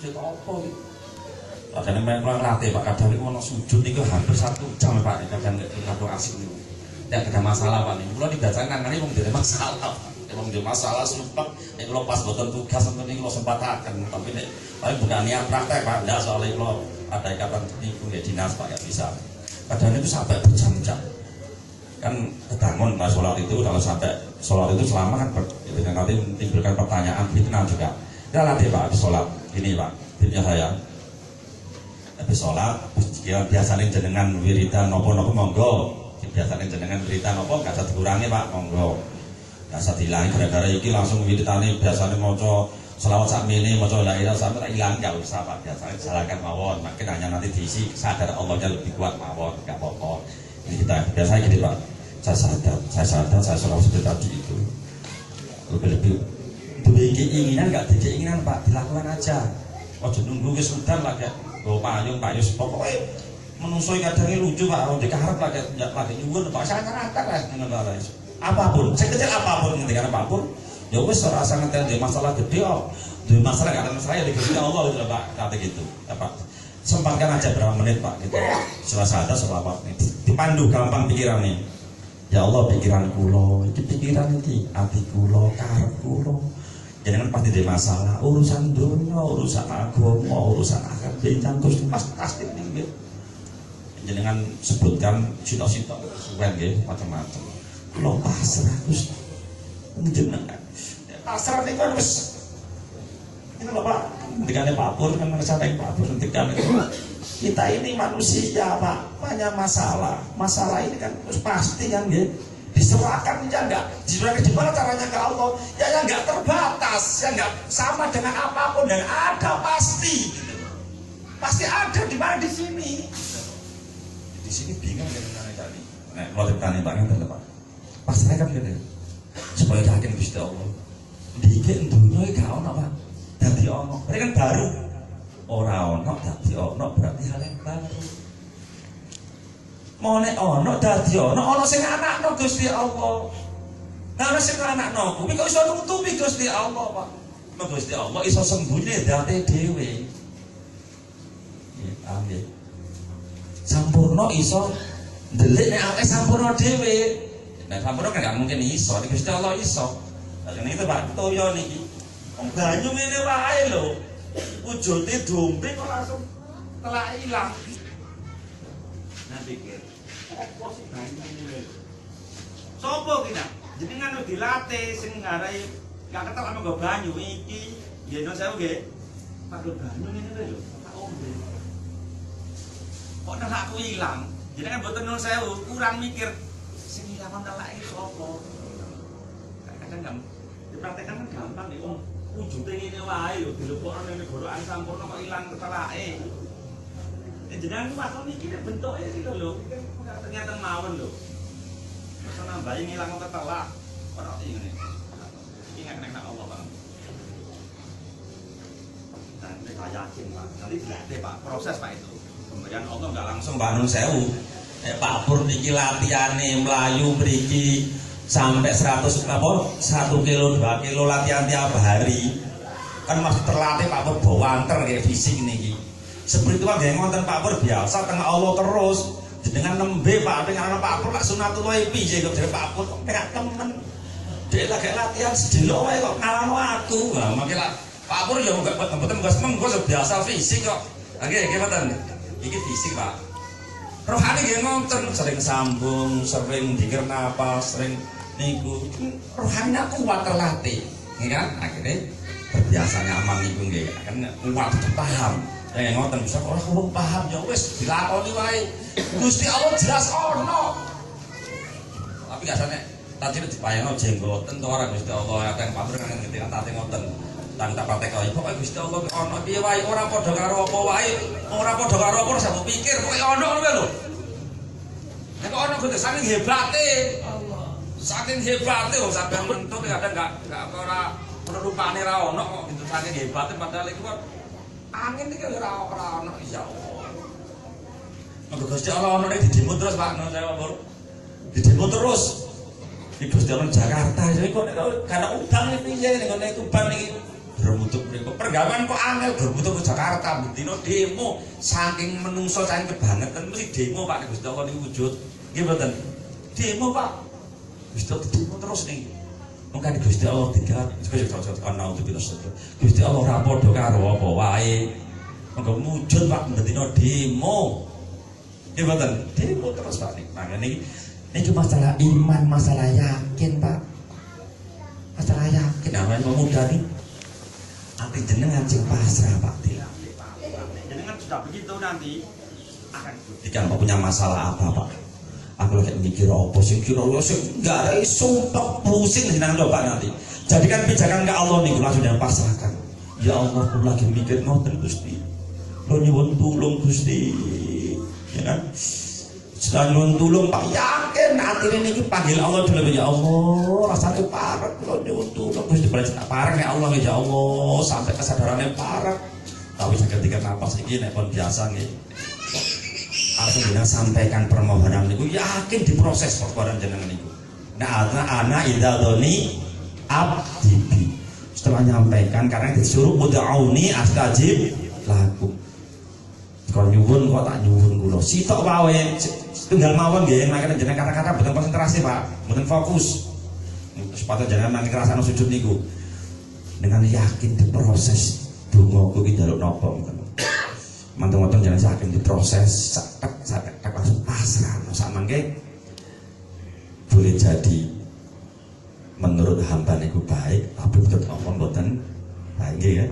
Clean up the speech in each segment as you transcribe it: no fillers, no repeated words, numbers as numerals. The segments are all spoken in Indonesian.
Sujud apa iki? Kadang main kurang latih Pak, kadang itu mau sujud itu hampir 1 jam Pak, kadang itu asik itu. Tidak ada masalah Pak, ini kalau dibacakan nangani memang tidak masalah. Memang tidak masalah sumpah. Ini kalau pas buatan tugas untuk ini kalau sempatakan, tapi ini paling bukan niat praktek Pak, tidak soalnya kalau ada ikatan itu ya dinas Pak ya bisa. Kadang itu sampai berjam-jam. Kan kebangun Pak sholat itu kalau sampai sholat itu selama kan itu kan nanti menimbulkan pertanyaan fitnah juga. Tidak latih Pak habis sholat ini Pak, fitnah saya. Habis sholat, biasanya jenengan wiridan nopo-nopo monggo. Biasanya jenengan wiridan nopo gak usah dikurangi Pak, monggo. Gak usah dihilangi gara-gara iki langsung wiridane biasanya maca selawat sakmene, maca la ilaha sampai tak hilang gak usah Pak. Biasanya salahkan mawon, makin hanya nanti diisi sadar Allahnya lebih kuat mawon, gak apa-apa. Ini kita biasanya gini Pak. Saya sadar, saya sholat seperti tadi itu. Lebih-lebih keinginan gak keinginan Pak, dilakukan aja. Ojo nunggu ke sudan lah kayak payung pokoknya menusuk kadangnya lucu Pak, orang dikarep lagi nyuwun Pak, saya rata lah apapun, sekecil apapun ngerti apapun ya wis ora usah ngetel di masalah gede di masalah gak ada masalah ya dikasih Allah gitu Pak, kata gitu ya Pak, sempatkan aja berapa menit Pak gitu, setelah sadar selama menit dipandu gampang pikirannya ya Allah pikiran kulo, itu pikiran ini hati kulo, karep kulo jangan pasti ada masalah urusan dunia, urusan agama, urusan akad bencang Gusti pasti nih jangan sebutkan cita-cita suwen nggih macam-macam. Kulo pasrah Gusti. Jenengan pasrah niku wis ini lho Pak, ndikane Pak Pur kan ngersane Pak Pur ndikane kita ini manusia Pak, banyak masalah. Masalah ini kan pasti kan nggih. Diserahkan ya enggak, diserahkan gimana caranya ke Allah ya enggak terbatas, ya enggak sama dengan apapun yang ada pasti gitu. Pasti ada di mana di sini bingung dengan tadi kalau ditanya banget Pak pasrah kan gitu supaya yakin Gusti Allah dikit dunia ini gak ono Pak dadi ono, ini kan baru ora ono dadi ono berarti hal yang baru mau nek ono dadi ono sing anakno Gusti Allah. Nah ana sing anakno kuwi kok iso nutupi Gusti Allah, Pak. Nek Gusti Allah iso sembunyi date dhewe. Ya, amin. Sampurna iso ndelik nek akeh sampurna dhewe. Nek sampurna kan gak mungkin iso, nek Gusti Allah iso. Lah ngene itu Pak, toyo niki. Wong banyu ngene wae lho. Wujude dombe kok langsung telak ilang. Nah pikir apa sih banyu ini? Sopo kita? Jadi kan dilatih sing ngarai gak ketok sama nggo banyu iki. Nggih no sewu nggih. Pak banyu ngene lho, tak ombe. Kok nang aku ilang? Jadi kan mboten nun sewu, kurang mikir sing ilang telake sopo. Kadang kan dipraktekkan kan gampang nih, wong wujude ngene wae lho, dilebokno ning gorokan sampurna kok ilang telake. Jenengan waktu mikir bentuknya itu lho, ternyata mawon lho. Masa nambahin ngilang ketelak, orang ini ingat nek Allah Bang. Dan mereka yakin Pak, nanti dilatih Pak, proses Pak itu. Kemudian Allah nggak langsung bangun sewu. Pak Pur niki latihane melayu mriki sampai 100 apa 1 kilo 2 kilo latihan tiap hari. Kan masih terlatih Pak Pur bawanter kayak fisik niki. Seperti itu kan gak ngonten Pak Pur biasa tengah Allah terus dengan nembe Pak dengan anak Pak Pur lah sunatullah piye kok dari Pak Pur kok pengen temen dia lagi latihan sedelo wae kok ngalahno aku nah makanya Pak Pur ya enggak betul enggak seneng gue biasa fisik kok oke gimana ini fisik Pak rohani gak ngonten sering sambung sering dikir napas sering niku rohaninya kuat terlatih ya kan akhirnya berbiasanya amal niku nggih kan kuat paham. Ngoten bisa ora kurang paham ya wis dilakoni wae. Gusti Allah jelas ono. Tapi gak sane tadi dipayangno jenggoten to ora Gusti Allah yang Pak Pur kan ngerti kan tate ngoten. Tang tak praktek kaya pokoke Gusti Allah ono piye wae ora padha karo apa wae. Ora padha karo apa ora sampe pikir pokoke ono ngono lho. Nek ono kudu saking hebate Allah. Saking hebate wong sampeyan mentut kadang gak ora rupane ra ono kok gitu saking hebate padahal iku kok angin iki ora ono ya Allah. Monggo Gusti Allah ono nek didemo terus Pak, no saya Pak. Didemo terus. Di Gusti Allah Jakarta iki kok nek kana udang iki piye nek ngene Tuban iki Germutuk mriku pergawan kok angel germutuk ke Jakarta bendina demo saking menungso saking kebangetan mesti demo Pak Gusti Allah niku wujud nggih mboten demo Pak Gusti Allah demo terus nih mungkin Gusti Allah tiga ana untuk Gusti Allah ora padha karo apa wae monggo wujud Pak bendina demo nggih mboten demo terus Pak niki niki masalah iman masalah yakin Pak masalah yakin namanya pemuda nih hati jenengan sing pasrah Pak Til. Jenengan sudah begitu nanti akan buktikan Pak punya masalah apa Pak. Aku lagi mikir apa sing kira sing enggak iso tok pusing jenengan Pak nanti. Jadikan pijakan ke Allah niku langsung jangan pasrahkan. Ya Allah aku lagi mikir ngoten Gusti. Lo nyuwun tulung Gusti. Ya kan? Setelah nyuwun tulung Pak yakin atine niki panggil Allah dulu ya Allah rasane parek kula nyuwun tulung Gusti balik tak parek ya Allah ya Allah sampai kesadarannya parek tapi ketika napas iki nek pun biasa nggih langsung jenengan sampaikan permohonan niku yakin diproses perkara jenengan niku nah ana idadoni abdi setelah nyampaikan karena disuruh ud'auni astajib lakum kalau nyuwun kok tak nyuwun kula sitok wae tunggal mawon nggih makane jenengan kata-kata mboten konsentrasi Pak mboten fokus sepatu jenengan nang ngrasakno sujud niku dengan yakin diproses donga kuwi njaluk napa mantung-mantung jenengan yakin diproses sak langsung pasrah sak mangke boleh jadi menurut hamba niku baik tapi menurut Allah mboten baik nggih ya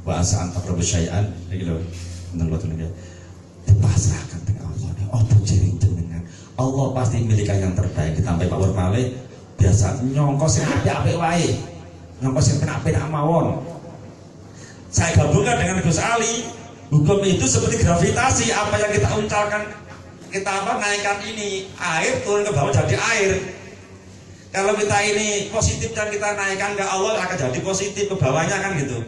wa asa anta rabbi syai'an iki lho menurut niku dipasrahkan dengan Allah apa jering jenengan Allah pasti milikan yang terbaik ditambah Pak Warmale biasa nyongko sing apik-apik wae nyongko sing penak-penak mawon saya gabungkan dengan Gus Ali hukum itu seperti gravitasi apa yang kita uncalkan kita naikkan ini air turun ke bawah jadi air kalau kita ini positif dan kita naikkan ke Allah akan jadi positif ke bawahnya kan gitu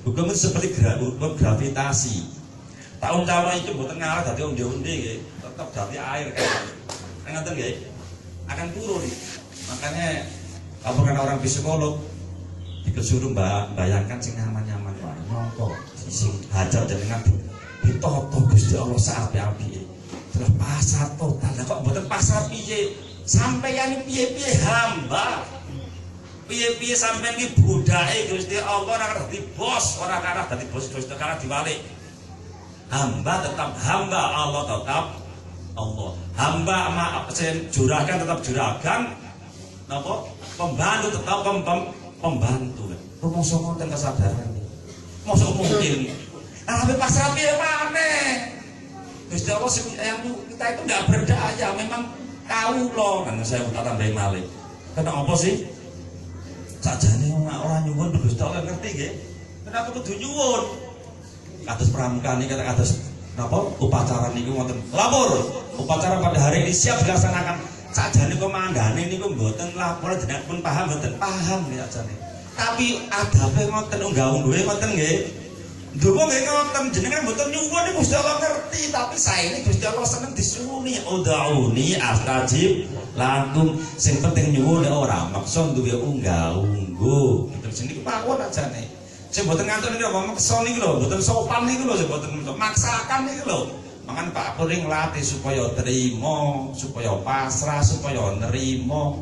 hukum itu seperti hukum gravitasi tahun calon itu buatan ngalah dari undi-undi gitu. Tetap dari air kan ngerti nggih akan turun makanya kalau bukan orang psikolog disuruh bayangkan sing nyaman-nyaman wae nyongko sing hajar jenengan ditoto Gusti Allah saapi-api terus pasar total kok mboten pasar piye sampeyan piye-piye hamba piye-piye sampeyan iki budake Gusti Allah ora dadi bos ora karep dadi bos Gusti karep diwalik hamba tetap hamba Allah tetap Allah hamba maaf juragan tetap juragan napa pembantu tetap pembantu rumangsa ngoten kesadaran mosok mungkin tapi pasrah piye maneh Gusti Allah yang kita itu enggak berdaya memang kawula kan saya tak tambahin malih kenapa sih sajane ora nyuwun Gusti Allah ngerti nggih kenapa kudu nyuwun kados pramuka niki kados napa upacara niku wonten lapor upacara pada hari ini siap dilaksanakan sajane komandanane niku mboten lapor jenengan pun paham mboten paham nggih sajane tapi adabe ngoten unggah-ungguhe ngoten nggih ndonga nggih ngoten jenengan mboten nyuwun Gusti Allah ngerti tapi saya ini Gusti Allah seneng disuwuni ud'auni astajib lakum sing penting nyuwun ora maksud duwe unggah-ungguh terus niku mawon ajane sing mboten ngantuk niku maksa niku lho mboten sopan niku lho sing mboten maksakan niku lho mangan Pak Puring latih supaya terima supaya pasrah supaya nerima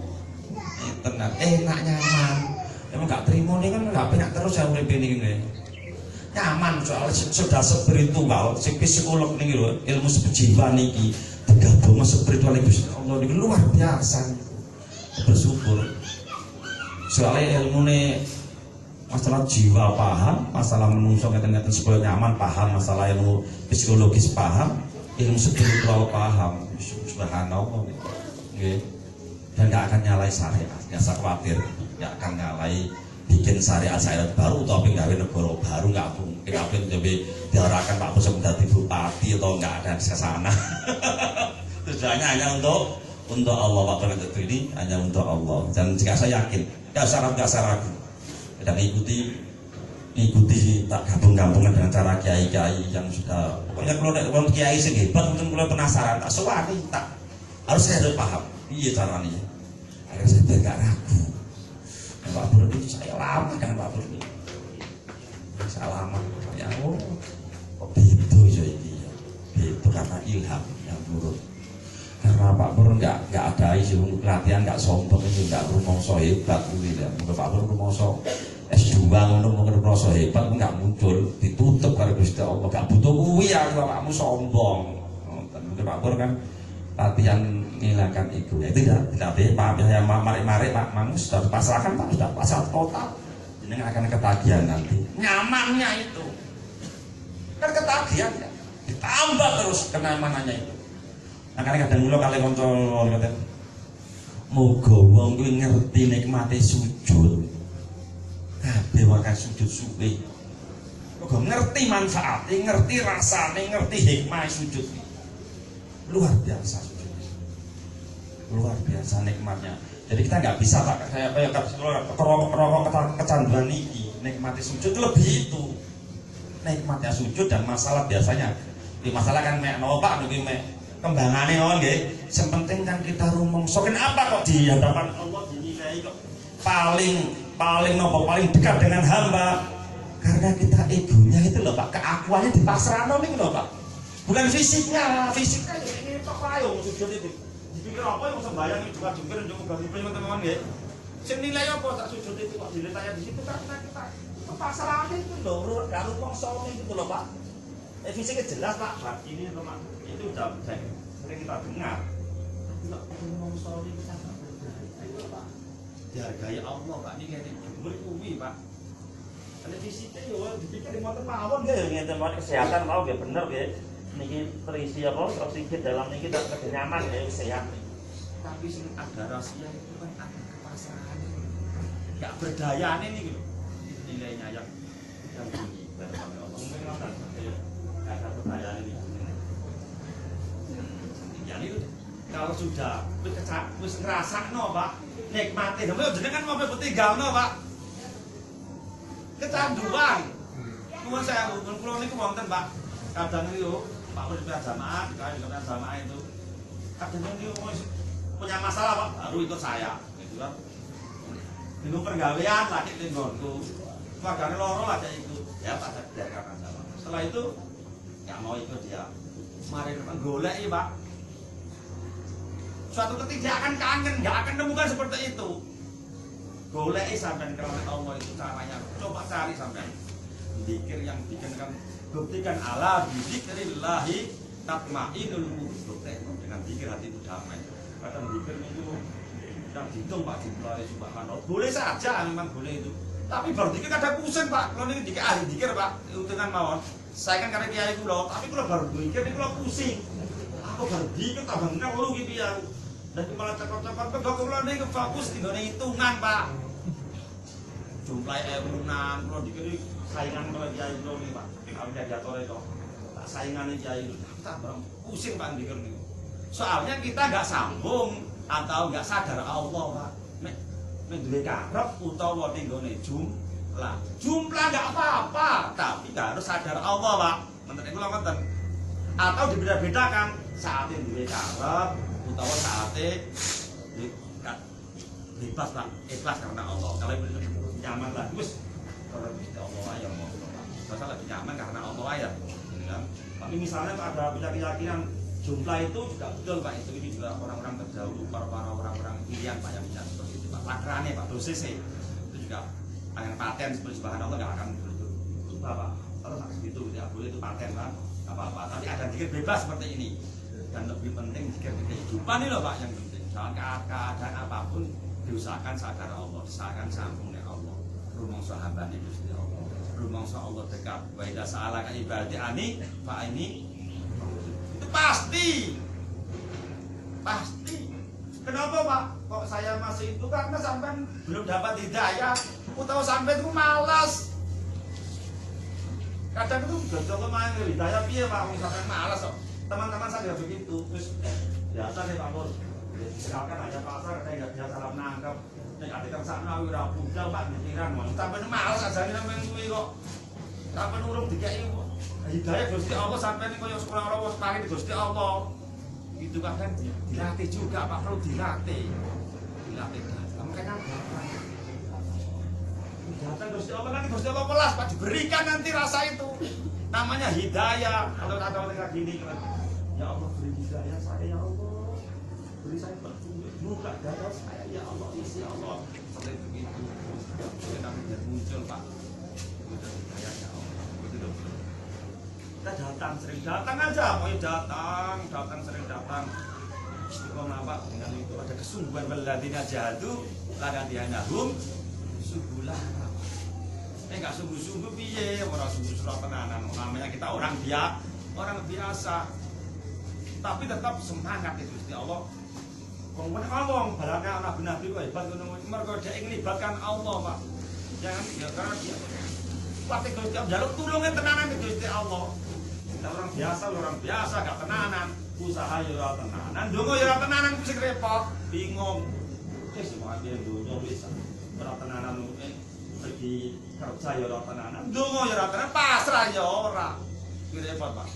tenan enak nyaman emang gak terima nih kan gak penak terus ya urip ini nggih nyaman soal sudah spiritual sing psikolog niki lho ilmu jiwa niki digabung spiritual Gusti Allah niki luar biasa bersyukur soalnya ilmune masalah jiwa paham, masalah menungso ngeten-ngeten supaya nyaman paham, masalah ilmu psikologis paham, ilmu spiritual paham. Subhanallah nggih. Dan enggak akan nyalai syariat, enggak usah khawatir, enggak akan nyalai bikin syariat baru tapi gawe negara baru enggak mungkin apa coba diarahkan Pak Bos dadi bupati atau enggak ada di sana. Tujuannya hanya untuk Allah Pak Bos ini hanya untuk Allah. Dan jika saya yakin, enggak usah ragu. Dan ikuti tak gabung-gabungan dengan cara kiai-kiai yang sudah pokoknya kalau kiai sing hebat mungkin mulai penasaran tak sewani tak harus saya harus paham iya caranya agar saya tidak ragu Pak Bro ini saya lama dengan Pak Bro ini salaman ya oh kok beda ya ini ya beda karena ilham yang turun karena Pak Pur nggak ada isu latihan nggak sombong itu nggak rumongso hebat gitu ya mungkin Pak Pur rumongso S2 mungkin rumongso hebat nggak muncul ditutup karena Gusti Allah nggak butuh kuwi ya bapakmu sombong mungkin Pak Pur kan latihan menghilangkan ego ya tidak Pak ya mari Pak Mangu sudah pasrahkan Pak sudah pasrah total ini akan ketagihan nanti nyamannya itu kan ketagihan ya ditambah terus kenyamanannya itu makanya kadang kula kali kanca ngoten muga wong kuwi ngerti nikmate sujud kabeh wae sujud suwe muga ngerti manfaate ngerti rasane ngerti hikmah sujud luar biasa sujud luar biasa nikmatnya jadi kita nggak bisa Pak kayak kerokok kecanduan ini nikmati sujud lebih itu nikmatnya sujud dan masalah biasanya di masalah kan mek nopo Pak niki mek kembangannya orang nggih. Yang penting kan kita rumongso kenapa kok di hadapan Allah dinilai kok paling nopo paling dekat dengan hamba karena kita egonya itu loh Pak keakuannya dipasrahno niku loh Pak bukan fisiknya ini tok wae wong sujud itu dipikir apa yang sembahyang juga jungkir njuk ganti teman-teman nggih sing nilai apa tak sujud itu kok diletanya di situ karena kita pasrahane itu lho gak rumongso niku loh Pak fisiknya jelas Pak ini teman itu udah sering kita dengar tidak ngomong soal ini kita nggak berdaya Pak dihargai Allah Pak ini kayak berkuwi Pak ada fisiknya ya dipikir motor mawon ya ngeten mawon kesehatan mau ya bener ya niki terisi apa oksigen dalam niki tak nyaman ya sehat tapi sing ada rahasia itu kan ada kepasrahan nggak berdaya nih gitu nilainya yang tinggi dari Allah mungkin nggak ada berdaya ini itu kalau sudah wis ngrasakno Pak nikmate sampe jenengan mau tinggalno Pak kecanduan nuwun saya kula niku wonten Pak kadang niku Pak Presiden jamaah kali dengan jamaah itu kadang niku punya masalah Pak baru ikut saya gitu kan niku pergawean lagi nggonku keluargane loro aja ikut ya Pak biarkan aja Pak setelah itu nggak mau ikut dia mari golek Pak suatu ketika akan kangen, nggak akan temukan seperti itu. Golek sampean karena Allah itu caranya. Coba cari sampean. Zikir yang bikinkan buktikan ala bizikrillahi tatmainul qulub. Dengan zikir hati itu damai. Kadang zikir itu yang dihitung Pak jumlahnya subhanallah. Boleh saja memang boleh itu. Tapi baru zikir kadang pusing Pak. Kalau ini dikit ahli zikir Pak, dengan mawon. Saya kan karena kiai kula, tapi kula baru zikir ini kula pusing. Aku baru zikir tambah ngeluh gitu ya. Dan kepala cakap-cakap kok kula niki fokus tinggone hitungan Pak. Jumlah ewunan kula dikira saingan karo kiai kula niki Pak. Kalau jatore to. Tak saingane kiai kula. Tak pusing Pak dikir niku. Soalnya kita enggak sambung atau enggak sadar Allah Pak. Mek duwe karep utawa tinggone jumlah. Jumlah enggak apa-apa, tapi harus sadar Allah Pak. Menten kula ngoten. Atau dibeda-bedakan saat duwe karep utawa saatnya bebas Pak, ikhlas karena Allah. Kalau nyaman lah, terus kalau Allah aja mau masa lebih nyaman karena Allah aja, kan? Tapi misalnya ada keyakinan jumlah itu juga betul Pak, itu ini juga orang-orang terdahulu, para orang-orang pilihan Pak yang bisa seperti itu Pak. Lakrane Pak, dosis itu juga dengan paten seperti subhanallah nggak akan berubah Pak. Kalau segitu tidak boleh itu paten Pak, nggak apa-apa. Tapi ada dikit bebas seperti ini. Dan lebih penting jika kehidupan ini loh Pak yang penting. Soal keadaan apapun diusahakan sadar Allah, diusahakan sambung dengan Allah. Rumangsa hambane Gusti Allah. Rumangsa Allah dekat. Wa idza sa'alaka ibadi ani fa ini itu pasti. Pasti. Kenapa Pak? Kok saya masih itu karena sampai belum dapat hidayah. Utawa sampai itu malas. Kadang itu gak main hidayah piye Pak, wong sampean malas kok. Teman-teman saya begitu, terus biasa nih Pak Bos. Misalkan ada pasar, saya nggak bisa salah menangkap. Nek ati kersakno ora budal Pak pikiran, sampeyan malas ajane sampeyan kuwi kok. Sampeyan urung dikeki hidayah Gusti Allah sampeyan koyo sekolah ora wis paring Gusti Allah. Itu kan dilatih juga Pak, perlu dilatih. Dilatih. Makanya Datang Gusti Allah nanti Gusti Allah pelas Pak, diberikan nanti rasa itu. Namanya hidayah. Kalau kata gini, ya Allah beri hidayah saya ya Allah. Beri saya petunjuk, buka dada saya ya Allah, isi Allah. Sampai begitu. Kita muncul Pak. Hidayah ya Allah. Begitu. Kita datang, sering datang aja, mau datang sering datang. Istiqomah nampak dengan itu ada kesungguhan waladina jahadu lagantihanahum subulah. Enggak sungguh-sungguh piye, orang sungguh-sungguh tenanan. Namanya kita orang biasa. Tapi tetap semangat itu Gusti Allah. Wong ngomong balane anak nabi kok hebat ngono. Mergo dhek nglibatkan Allah, Pak. Jangan ya karena dia pati Gusti Allah njaluk tulunge tenanan itu Gusti Allah. Kita orang biasa gak tenanan. Usaha ya ora tenanan, ndonga ya ora tenanan sing repot, bingung. Wis wae ndonga wis ora tenanan pergi kerja ya ora tenanan, ndonga ya ora tenanan, pasrah ya ora. Iki repot, Pak.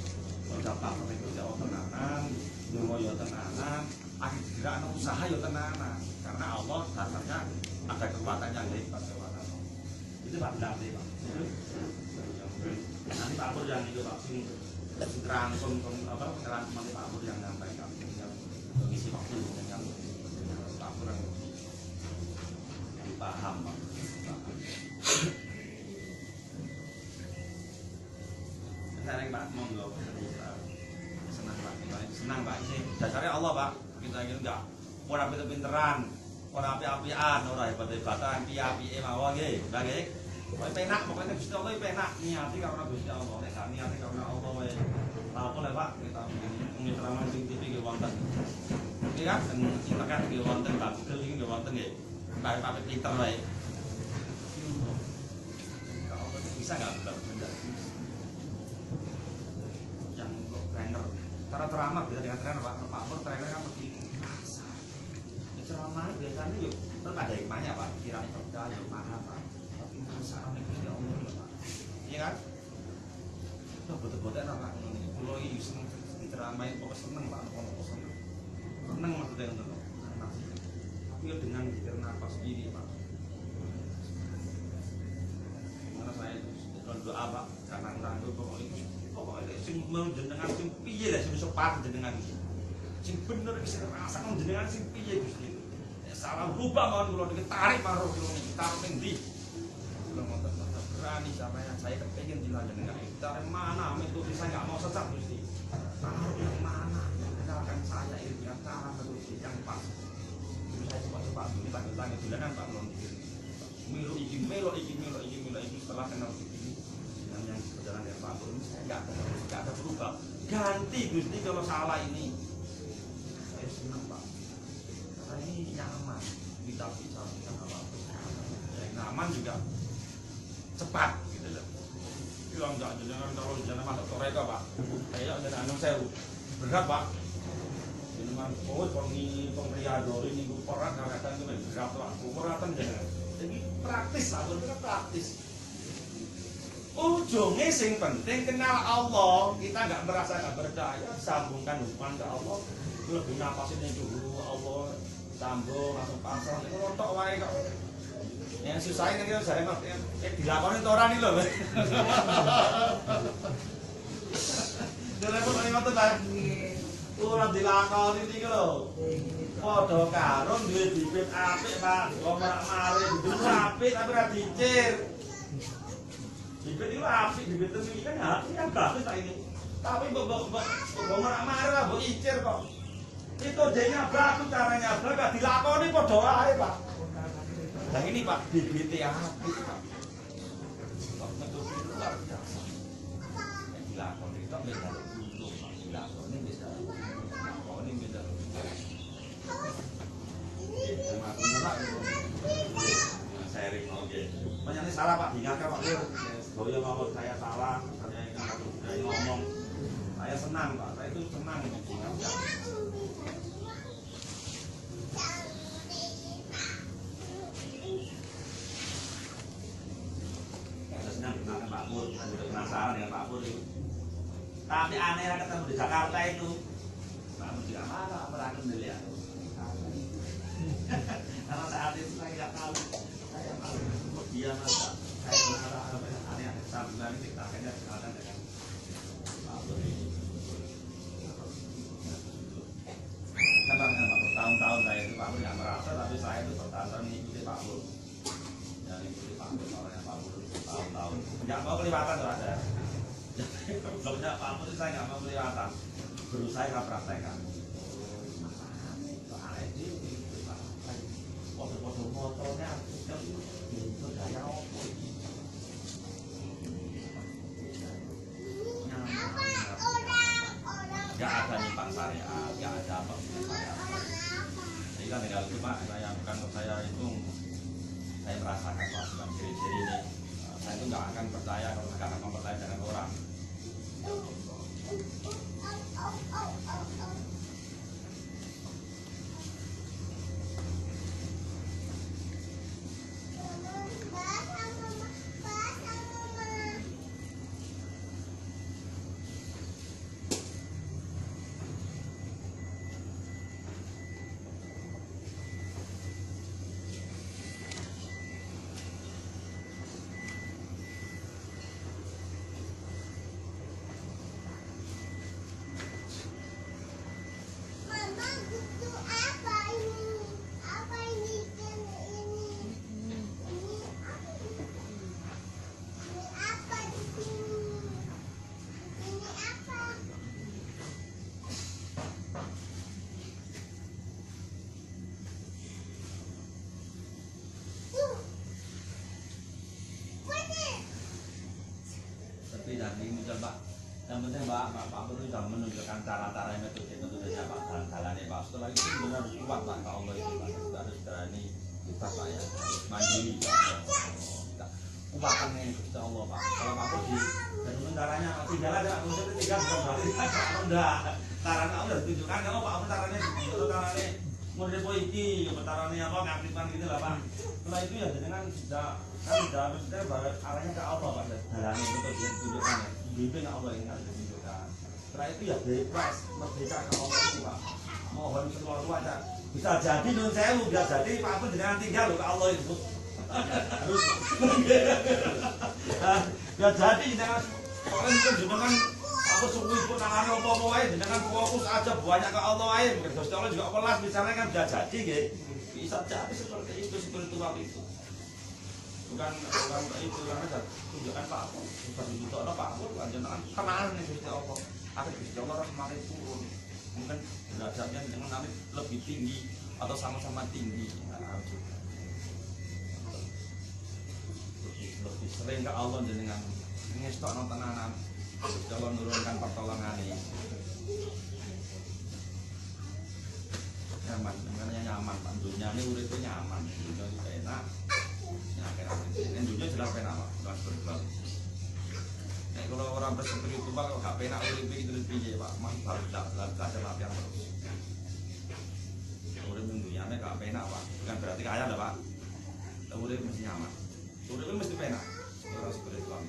Dapat itu ya tenanan, ndonga ya tenanan, akhir gerakno usaha ya tenanan. Karena Allah dasarnya ada kekuatan yang hebat kekuatan. Itu Pak berarti, Pak. Nanti Pak Pur yang itu Pak sing rangkum nanti Pak Pur yang nyampaikan yang mengisi waktu dengan Pak Pur yang paham Pak. Saya Pak monggo senang Pak ini dasarnya Allah Pak. Kita ingin enggak orang pinter-pinteran, orang api-apian, orang hebat-hebatan, piye-piye mawon nggih, nggih. Kowe penak pokoknya Gusti Allah penak niati karena Gusti Allah, nek gak niati karena Allah wae. Lah apa lho Pak, kita muni ceramah sing TV nggih wonten. Iki kan internet nggih wonten, Pak Google iki nggih wonten nggih. Pak pinter wae. Kalau bisa enggak benar. Yang trainer, cara ceramah beda dengan trainer Pak Pur trainer kan mesti ceramah biasanya yuk, terus ada hikmahnya Pak, kiranya percaya, paham Pak. Saran iki ya Allah Pak. Iya kan? Tuh betul-betul enak ini. Kulo iki seneng diteramain kok seneng Pak, kok seneng. Seneng maksudnya ngono. Tapi dengan pikir nafas ini Pak. Mana saya kalau doa Pak, karena nganggo pokoknya sing mau jenengan sing piye lah sing sopan jenengan iki. Sing bener iki sing rasane jenengan sing piye Gusti. Salah rubah mawon kula ditarik karo kula tarik ning ndi. Berani sama yang saya kepingin dilanjutkan dari mana metode saya nggak mau sesat Gusti taruh yang mana kenalkan saya ini dengan cara Gusti yang pas jadi saya coba dulu tanya kan Pak belum dikir milo iki setelah kenal Gusti dengan yang berjalan dengan Pak Bro saya nggak ada berubah ganti Gusti kalau salah ini saya senang Pak karena ini nyaman kita bicara apapun nyaman juga cepat gitu loh. Bilang jangan kalau jangan masuk toreka Pak. Kayak ada anu sewu. Berat Pak. Jangan pengriado ini peran kadang-kadang itu berat Pak. Umuratan jangan. Jadi praktis lah, bener praktis. Ujungnya sing penting kenal Allah. Kita nggak merasa nggak percaya, sambungkan hubungan ke Allah. Itu lebih napasin dulu Allah sambung langsung pasrah. Itu rontok wae kok. Yang susah ini kan saya dilakoni orang ini loh. Telepon ini ngoten ta. Ora dilakoni iki lho. Padha karo duwe bibit apik Pak, omrak-marik bibit apik tapi ora dicir. Bibit itu apik, bibit temi kan hati kan bagus tak ini. Tapi mbok omrak-marik lah mbok icir kok. Itu dene bagus caranya, gak dilakoni padha wae Pak. Nah ini Pak, bibitnya api Pak. Kok metode luar biasa. Dilakoni itu beda dulu Pak. Dilakoni beda. Dilakoni beda. Sharing oke. Banyak salah Pak, diingatkan Pak. Boyo mau saya salah, saya ingat budaya ngomong. Saya senang Pak, saya itu senang diingatkan. Dengan Pak Pur, saya juga penasaran dengan Pak Pur itu. Tapi aneh ketemu di Jakarta itu. Pak Pur juga mana pernah kenal ya. Karena saat itu saya nggak tahu. Saya malu dia masa saya aneh-aneh sambil ini akhirnya dengan Pak Pur ini. Karena bertahun-tahun saya itu Pak Pur nggak merasa, tapi saya itu bertahun-tahun mengikuti Pak Pur. Ya mengikuti Pak Pur, orangnya Pak Pur tahun-tahun. Nggak mau kelihatan tuh ada. Sebelumnya Pak Pur saya nggak mau kelihatan. Berusaha saya praktekkan. Foto-foto motornya itu daya apa ini? Nggak ada nyimpang syariat, nggak ada apa syariat. Jadi kan tinggal itu Pak, saya bukan saya itu saya merasakan Pak dengan ciri-ciri ini. Saya itu nggak akan percaya kalau nggak akan mempercaya dengan orang. Tapi ini coba yang penting Pak Pur sudah menunjukkan cara-cara metode-metodenya Pak, jalan-jalannya Pak. Setelah itu benar harus kuat Pak, Pak Allah itu Pak, kita harus berani kita Pak ya, mandiri kuatkan ini Insya Allah Pak. Kalau Pak Pur di dan caranya tinggal aja, kemudian tinggal bukan berarti enggak. Caranya Allah tunjukkan kalau Pak Pur caranya kalau caranya model poiki, caranya apa ngaktifkan gitu lah Pak. Setelah itu ya dengan sudah kan sudah maksudnya arahnya ke Allah Pak, jalannya itu tunjukkan ya, bimbing Allah yang harus ditunjukkan. Setelah itu ya bebas, merdeka ke Allah itu Pak. Mohon seluruh aja. Bisa jadi nun sewu, bisa jadi Pak Pur dengan tinggal ke Allah itu. Harus. Ya jadi jangan orang itu jenengan aku suwi pun nangane apa-apa wae jenengan fokus aja banyak ke Allah wae. Gusti Allah juga kelas misalnya kan bisa jadi nggih. Bisa jadi seperti itu spiritual itu. Bukan itu karena tunjukkan Pak Pur. Bukan itu Pak Pur jenengan kenal nih Gusti Allah. Akhirnya Gusti Allah semakin turun. Mungkin derajatnya dengan lebih tinggi atau sama-sama tinggi. Lebih sering ke Allah dengan ngestok tenanan. Gusti Allah menurunkan pertolongan ini. Nyaman, makanya nyaman Pak. Dunia ini uripnya nyaman, dunia ini enak. Ini dunia jelas enak Pak, jelas berjual. Nah, kalau orang berspiritual kalau gak penak urip itu piye Pak, masih harus belajar latihan terus. Urip dunia ini gak penak Pak, bukan berarti kaya lah Pak. Urip mesti nyaman. Urip mesti penak. Orang spiritual.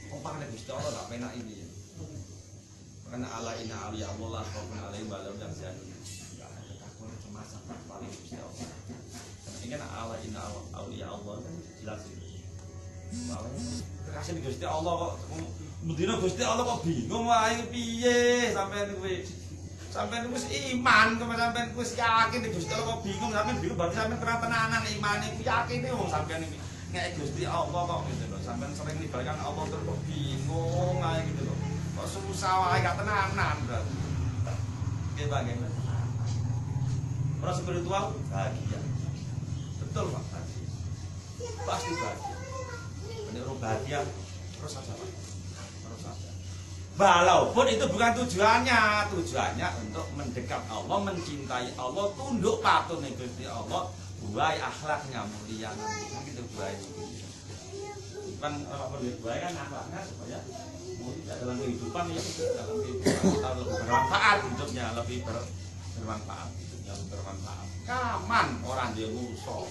Kompaknya Gusti Allah gak penak ini. Karena Allah inna awliya Allah khaufun alaihim wa lahum yahzanun. Enggak ada takut kecemasan paling Gusti Allah. Ini kan Allah inna awliya Allah kan jelas itu. Kasih Gusti Allah kok mendina Gusti Allah kok bingung wae piye sampean kuwi. Sampean wis iman, sampean wis yakin Gusti Allah kok bingung, sampean bingung berarti sampean kena tenanan imane ku yakin wong sampean iki. Nek Gusti Allah kok gitu lho, sampean sering nibalkan Allah terus kok bingung ae gitu lho. Kok susah wae gak tenanan berarti. Nggih Pak, nggih. Orang spiritual bahagia. Betul Pak, bahagia. Pasti bahagia. Benar bahagia terus saja Pak. Terus saja. Walaupun itu bukan tujuannya, tujuannya untuk mendekat Allah, mencintai Allah, tunduk patuh nih Gusti Allah, buai akhlaknya mulia nanti gitu buai. Kan apa buai kan akhlaknya supaya mulia dalam kehidupan ya, dalam kehidupan kita lebih bermanfaat hidupnya, lebih bermanfaat hidupnya, lebih bermanfaat. Nyaman orang dia musuh,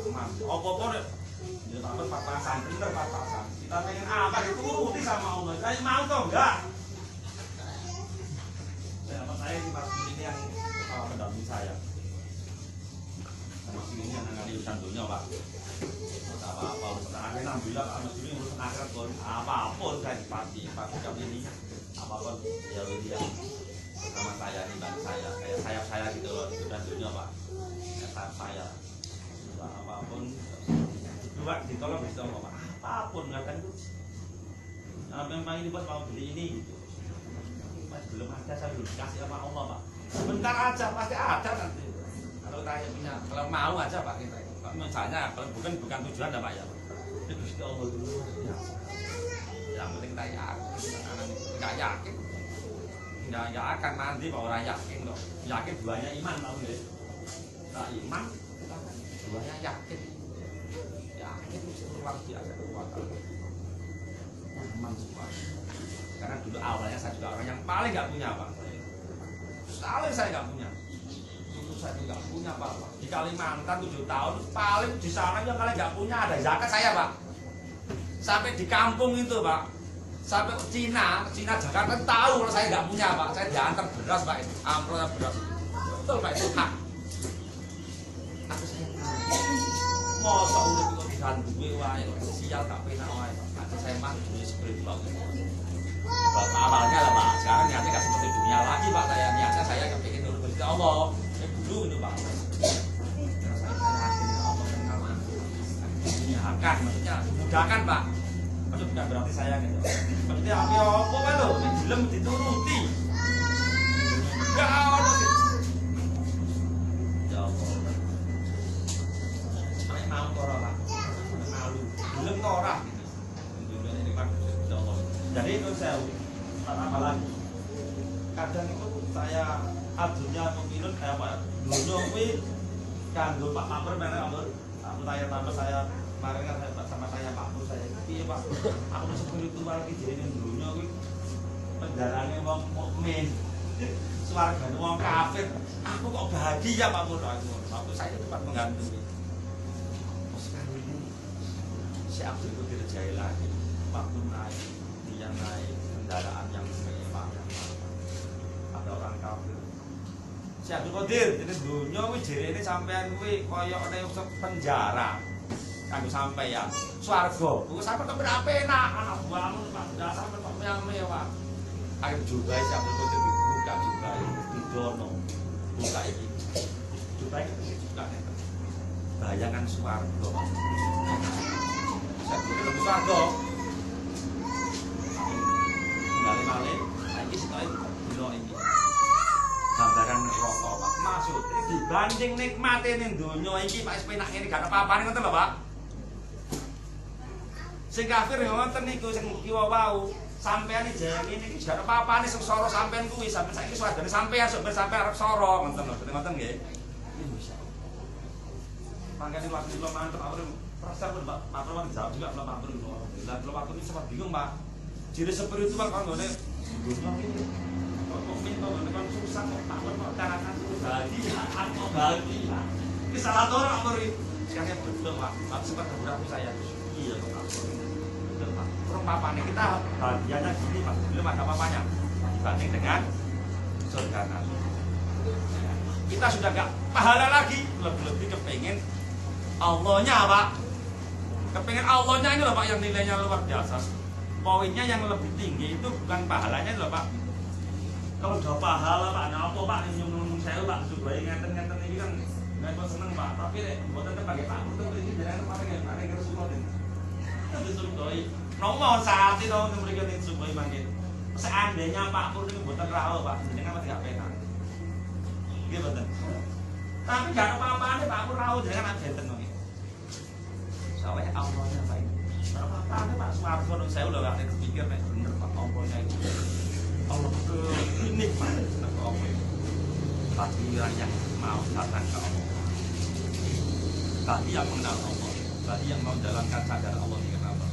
nyaman. Apa-apa dia tak berpapasan, pinter papasan. Kita pengen apa dituruti sama Allah. Saya mau toh enggak? Saya ini Mas ini yang kepala pendamping saya. sama sini yang nangani urusan dunia Pak. Apa-apa urusan akhirat alhamdulillah Pak, mas ini urusan akhirat pun apapun saya pasti kami ini apapun ya dia sama saya nih bantu saya kayak sayap saya gitu loh di urusan dunia Pak. Kayak sayap saya apapun itu Pak ditolong bisa Pak. Apapun nggak itu. Memang ini bos mau beli ini gitu. Mas belum ada saya belum kasih sama Allah Pak. Bentar aja pasti ada nanti. Kalau saya punya, kalau mau aja Pak kita. Misalnya kalau bukan tujuan ya Pak ya. Itu Gusti Allah dulu. Ya. Yang penting kita yakin. Nggak yakin. Nggak akan nanti kalau orang yakin loh. Yakin duanya iman tahu nggak? Nah iman, duanya yakin. Yakin itu luar biasa kekuatan. Iman semua. Karena dulu awalnya saya juga orang yang paling nggak punya Pak. Sekali saya nggak punya. Itu saya juga nggak punya Pak. Di Kalimantan 7 tahun paling di sana yang kalian nggak punya ada zakat saya Pak. Sampai di kampung itu Pak. Sampai Cina Jakarta tahu kalau saya nggak punya Pak. Saya diantar beras Pak itu. Amplopnya beras. Betul Pak itu hak. Aku saya masa udah itu bisa duwe wae sial tak penak wae Pak. Nanti saya mah duwe spiritual. Bapak awalnya lah Pak, sekarang niatnya nggak seperti dunia lagi Pak. Niatnya saya kepingin nurut Gusti Allah. Dulu itu Pak. Saya yakin Allah akan menyiapkan, maksudnya mudahkan Pak. Maksud bukan berarti saya gitu. Maksudnya apa Pak lo? Belum dituruti. Enggak ada sih. Ya Allah. Saya mau ora Pak. Malu. Belum ora gitu. Ini Pak. Ya Allah. Jadi itu saya apa lagi? Kadang itu saya adunya pemilu kayak Pak Dono kuwi kanggo Pak Mampur mana Mampur? Aku tanya saya kemarin kan saya sama saya Pak Pur saya piye Pak? Aku spiritual iki jene dunya kuwi pendarane wong mukmin. Swargane wong kafir. Aku kok bahagia Pak Pur aku. Waktu saya tempat menggantui. Sekarang ini si Abdul Qadir Jailani waktu naik yang naik kendaraan yang mewah, ada orang kafir. Si Abdul Qadir, jadi dunia kuwi jerene sampean kuwi koyokne penjara. Kanggo sampean. Swarga, kuwi sampe kepen enak, anak buahmu Pak dasar kok yang mewah. Akhir juga si Abdul Qadir dibuka juga didono. Buka iki. Coba iki buka nek. Bayangan swarga. Saya kira swarga. Malih iki sik dino iki. Gambaran neraka Pak. Maksudnya dibanding nikmate ning donya iki Pak wis penak ngene gak apa-apane ngoten lho Pak. Sing kafir ya ngoten niku sing kiwa wau. Sampeyan iki jaya ngene iki gak apa-apane sengsara sampeyan kuwi sampeyan saiki swadane sampeyan sok ben sampeyan arep soro ngoten lho. Ngoten nggih. Mangkane waktu kula mantep awake rasa Pak Mampur jawab juga Pak Mampur. Lah kula waktu iki sempat bingung Pak. Jadi spiritual kan ngene dunia ini kok minta kan susah kok takut kok carakan bahagia atau bahagia ini salah orang Amri sekarang betul Pak aku sempat berapa saya iya Pak betul Pak kurang papanya kita bahagianya gini Pak belum ada papanya dibanding dengan surga nanti kita sudah gak pahala lagi lebih-lebih kepengen Allahnya Pak kepengen Allahnya ini loh Pak yang nilainya luar biasa. Poinnya yang lebih tinggi itu bukan pahalanya loh Pak. Kalau udah pahala Pak, nah apa Pak nyung saya Pak, supaya ngeten-ngeten ini kan nggak kok seneng Pak. Tapi deh, buatan pakai Pak, itu ini jangan pakai kerusuhan ini. Tapi supaya nomor saat itu memberikan itu supaya makin. Seandainya Pak Pur ini buatan rawa Pak, jadi kan masih gak penak. Gitu betul. Tapi gak apa-apa nih Pak Pur rawa, jadi kan ada benten nih. Soalnya Allahnya Pak. Apa-apa Pak Sumargo dong saya udah gak pikir nih bener Pak Allahnya itu Allah itu nikmat senang ke Allah bagi yang mau datang ke Allah bagi yang mengenal Allah bagi yang mau jalankan sadar Allah dengan apa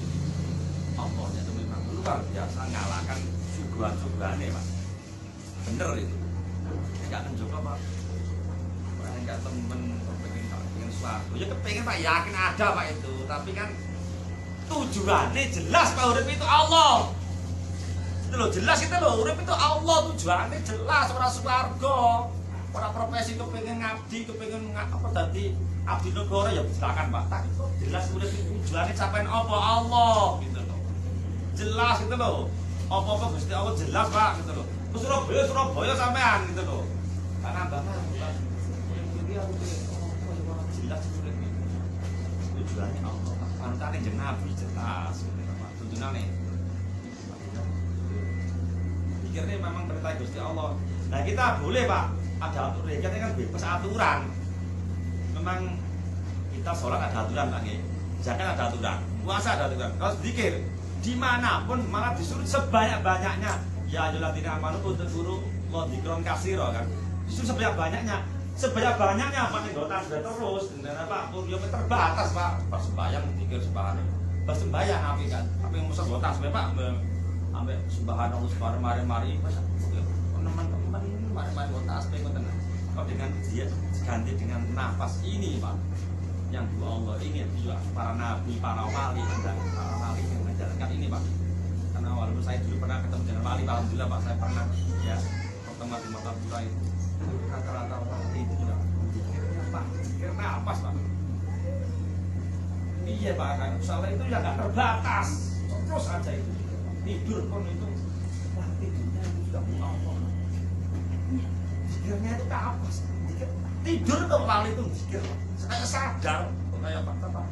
Allahnya itu memang luar biasa ngalahkan suguhan-suguhannya Pak bener itu gak mencoba Pak orang gak temen pengen suatu ya kepengen Pak yakin ada Pak itu tapi kan tujuannya jelas Pak urip itu Allah. Itu loh jelas kita loh urip itu Allah tujuannya jelas orang swarga. Ora profesi kepengin ngabdi, kepengin apa dadi abdi negara ya silakan Pak. Tapi kok jelas urip itu tujuane capai apa Allah gitu loh. Jelas gitu loh. Apa-apa Gusti Allah jelas Pak gitu loh. Ke Surabaya sampean gitu loh. Karena banget jelas urip itu. Tujuannya Allah. Panutannya jeneng Nabi jelas gitu Pak. Tuntunane. Pikirnya memang perintah Gusti Allah. Nah kita boleh Pak, ada aturan, kita kan bebas aturan. Memang kita sholat ada aturan Pak, zakat ada aturan, puasa ada aturan. Kalau zikir dimanapun malah disuruh sebanyak-banyaknya. Ya ayolah tidak malu untuk guru lo dikron kasiro kan. Disuruh sebanyak-banyaknya Pak Nenggota sudah terus. Dan Pak Puryo terbatas Pak. Pas sembahyang zikir sembahyang. Pas sembahyang api kan, apa yang musuh Nenggota sampai Pak sampai subhanallah subhanallah mari teman-teman ini mari kota aspek tenang. Kalau dengan dia ganti dengan nafas ini Pak, yang dua Allah ini juga para nabi, para wali dan para wali yang menjalankan ini Pak. Karena walaupun saya dulu pernah ketemu dengan wali, alhamdulillah Pak saya pernah ya pertemuan di Mata Pura itu. Rata-rata wali itu juga pikirnya Pak, pikir nafas Pak. Iya Pak, kan salah itu ya nggak terbatas, terus aja itu. Tidur pun itu, wah tidurnya itu sudah Allah. Zikirnya itu apa sih? Tidur tuh wali itu zikir. Saya sadar, kayak Pak.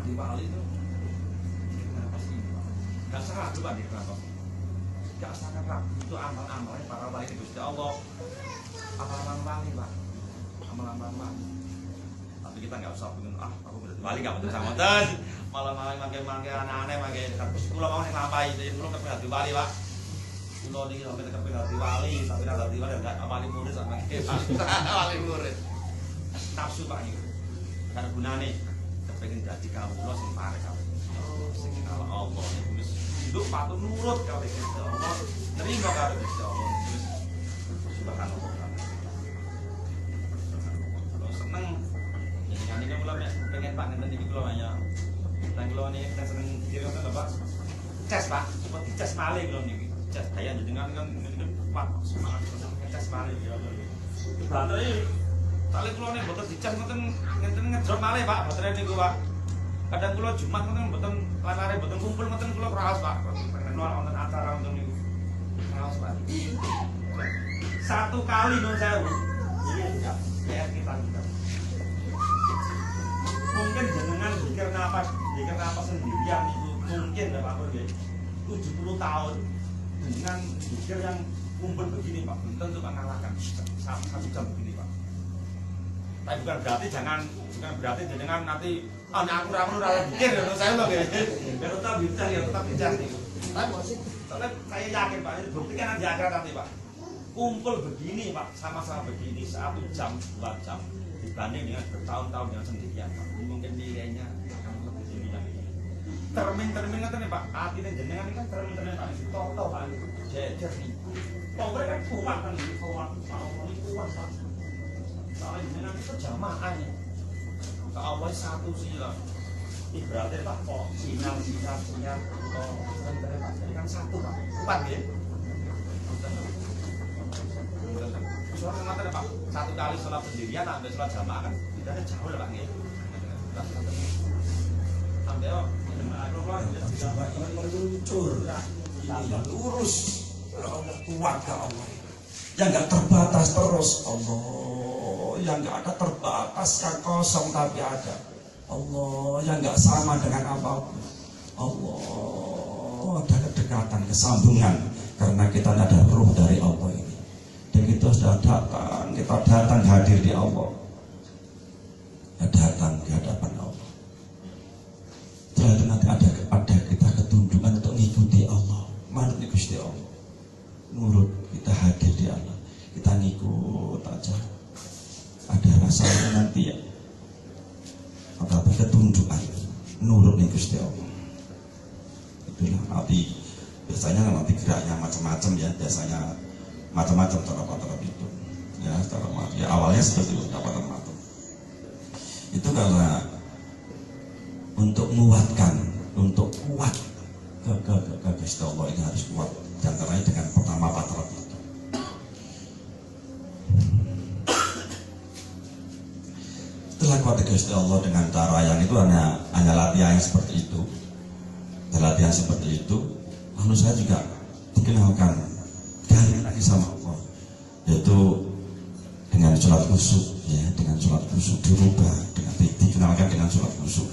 Di wali itu, kenapa sih? Gak salah tuh Pak, kenapa? Gak salah Pak. Itu amal-amalnya para wali itu Gusti Allah. Amal-amal wali Pak, amal-amal wali. Tapi kita nggak usah bikin aku berarti wali nggak betul sama dan malah mangke aneh-aneh mangke terus pulau mau ngapain jadi pulau kepengen hati wali Pak pulau ini sampai kepengen hati wali tapi hati wali nggak wali murid sama wali murid nafsu Pak ini karena gunane kepengen jadi kamu pulau sing pare kamu sing kalau Allah ini hidup patuh nurut kalau Gusti Allah nerima kalau Gusti Allah subhanallah seneng ini kan belum ya pengen Pak nanti di pulau aja dan kalau ini kita seneng diri kita Pak cas Pak seperti cas malih belum nih cas kayak dengan kan ini Pak semangat cas malih ya baterai tali kalau ini betul dicas ngeten ngedrop malih Pak baterai ini Pak kadang kalau Jumat ngeten betul lari betul kumpul ngeten kalau raos Pak pengen nonton acara untuk ini raos Pak satu kali non sewu jadi kita mungkin jenengan pikir napas sendirian itu mungkin ya Pak Pur 70 tahun dengan pikir yang kumpul begini Pak belum tentu mengalahkan satu jam begini Pak. Tapi bukan berarti jenengan nanti aku ramu raya pikir ya saya loh ya tetap bincang ya tetap bincang nih. Tapi saya yakin Pak ini buktikan di akhirat nanti Pak kumpul begini Pak sama-sama begini 1 jam 2 jam dibanding dengan bertahun-tahun yang sendirian Pak. Mungkin nilainya akan lebih tinggi lagi. Termin kan nih Pak, artinya jenengan ini kan termin Pak, toto Pak, jejer nih. Power kan kuat kan, kuat Pak. Soalnya jenengan itu jamaahnya. Kalau Allah satu sila, berarti Pak kok sinar, Pak, jadi kan satu Pak, kuat ya. Soalnya ngatakan Pak, satu kali sholat sendirian sampai sholat jamaah kan bedanya jauh lah Pak nggih. Sampai meluncur ini lurus keluarga Allah yang nggak terbatas terus Allah yang nggak ada terbatas yang kosong tapi ada Allah yang nggak sama dengan apapun Allah ada kedekatan kesambungan karena kita ada ruh dari Allah ini. Dan kita sudah kita datang hadir di Allah. Datang di hadapan Allah. Setelah itu nanti ada kita ketundukan untuk mengikuti Allah. Manut nih Gusti Allah. Nurut kita hadir di Allah. Kita ngikut aja. Ada rasanya nanti ya. Apa ketundukan. Nurut nih Gusti Allah. Itulah nanti biasanya nanti geraknya macam-macam ya. Biasanya macam-macam cara itu ya cara ya awalnya seperti itu macam itu karena untuk menguatkan untuk kuat ke Gusti Allah ini harus kuat diantaranya dengan pertama patrat itu Gusti Allah dengan cara yang itu hanya latihan yang seperti itu. Latihan seperti itu, lalu saya juga dikenalkan kali lagi sama Allah, yaitu dengan sholat khusyuk, ya, dengan sholat khusyuk dirubah, dikenalkan dengan sholat khusyuk.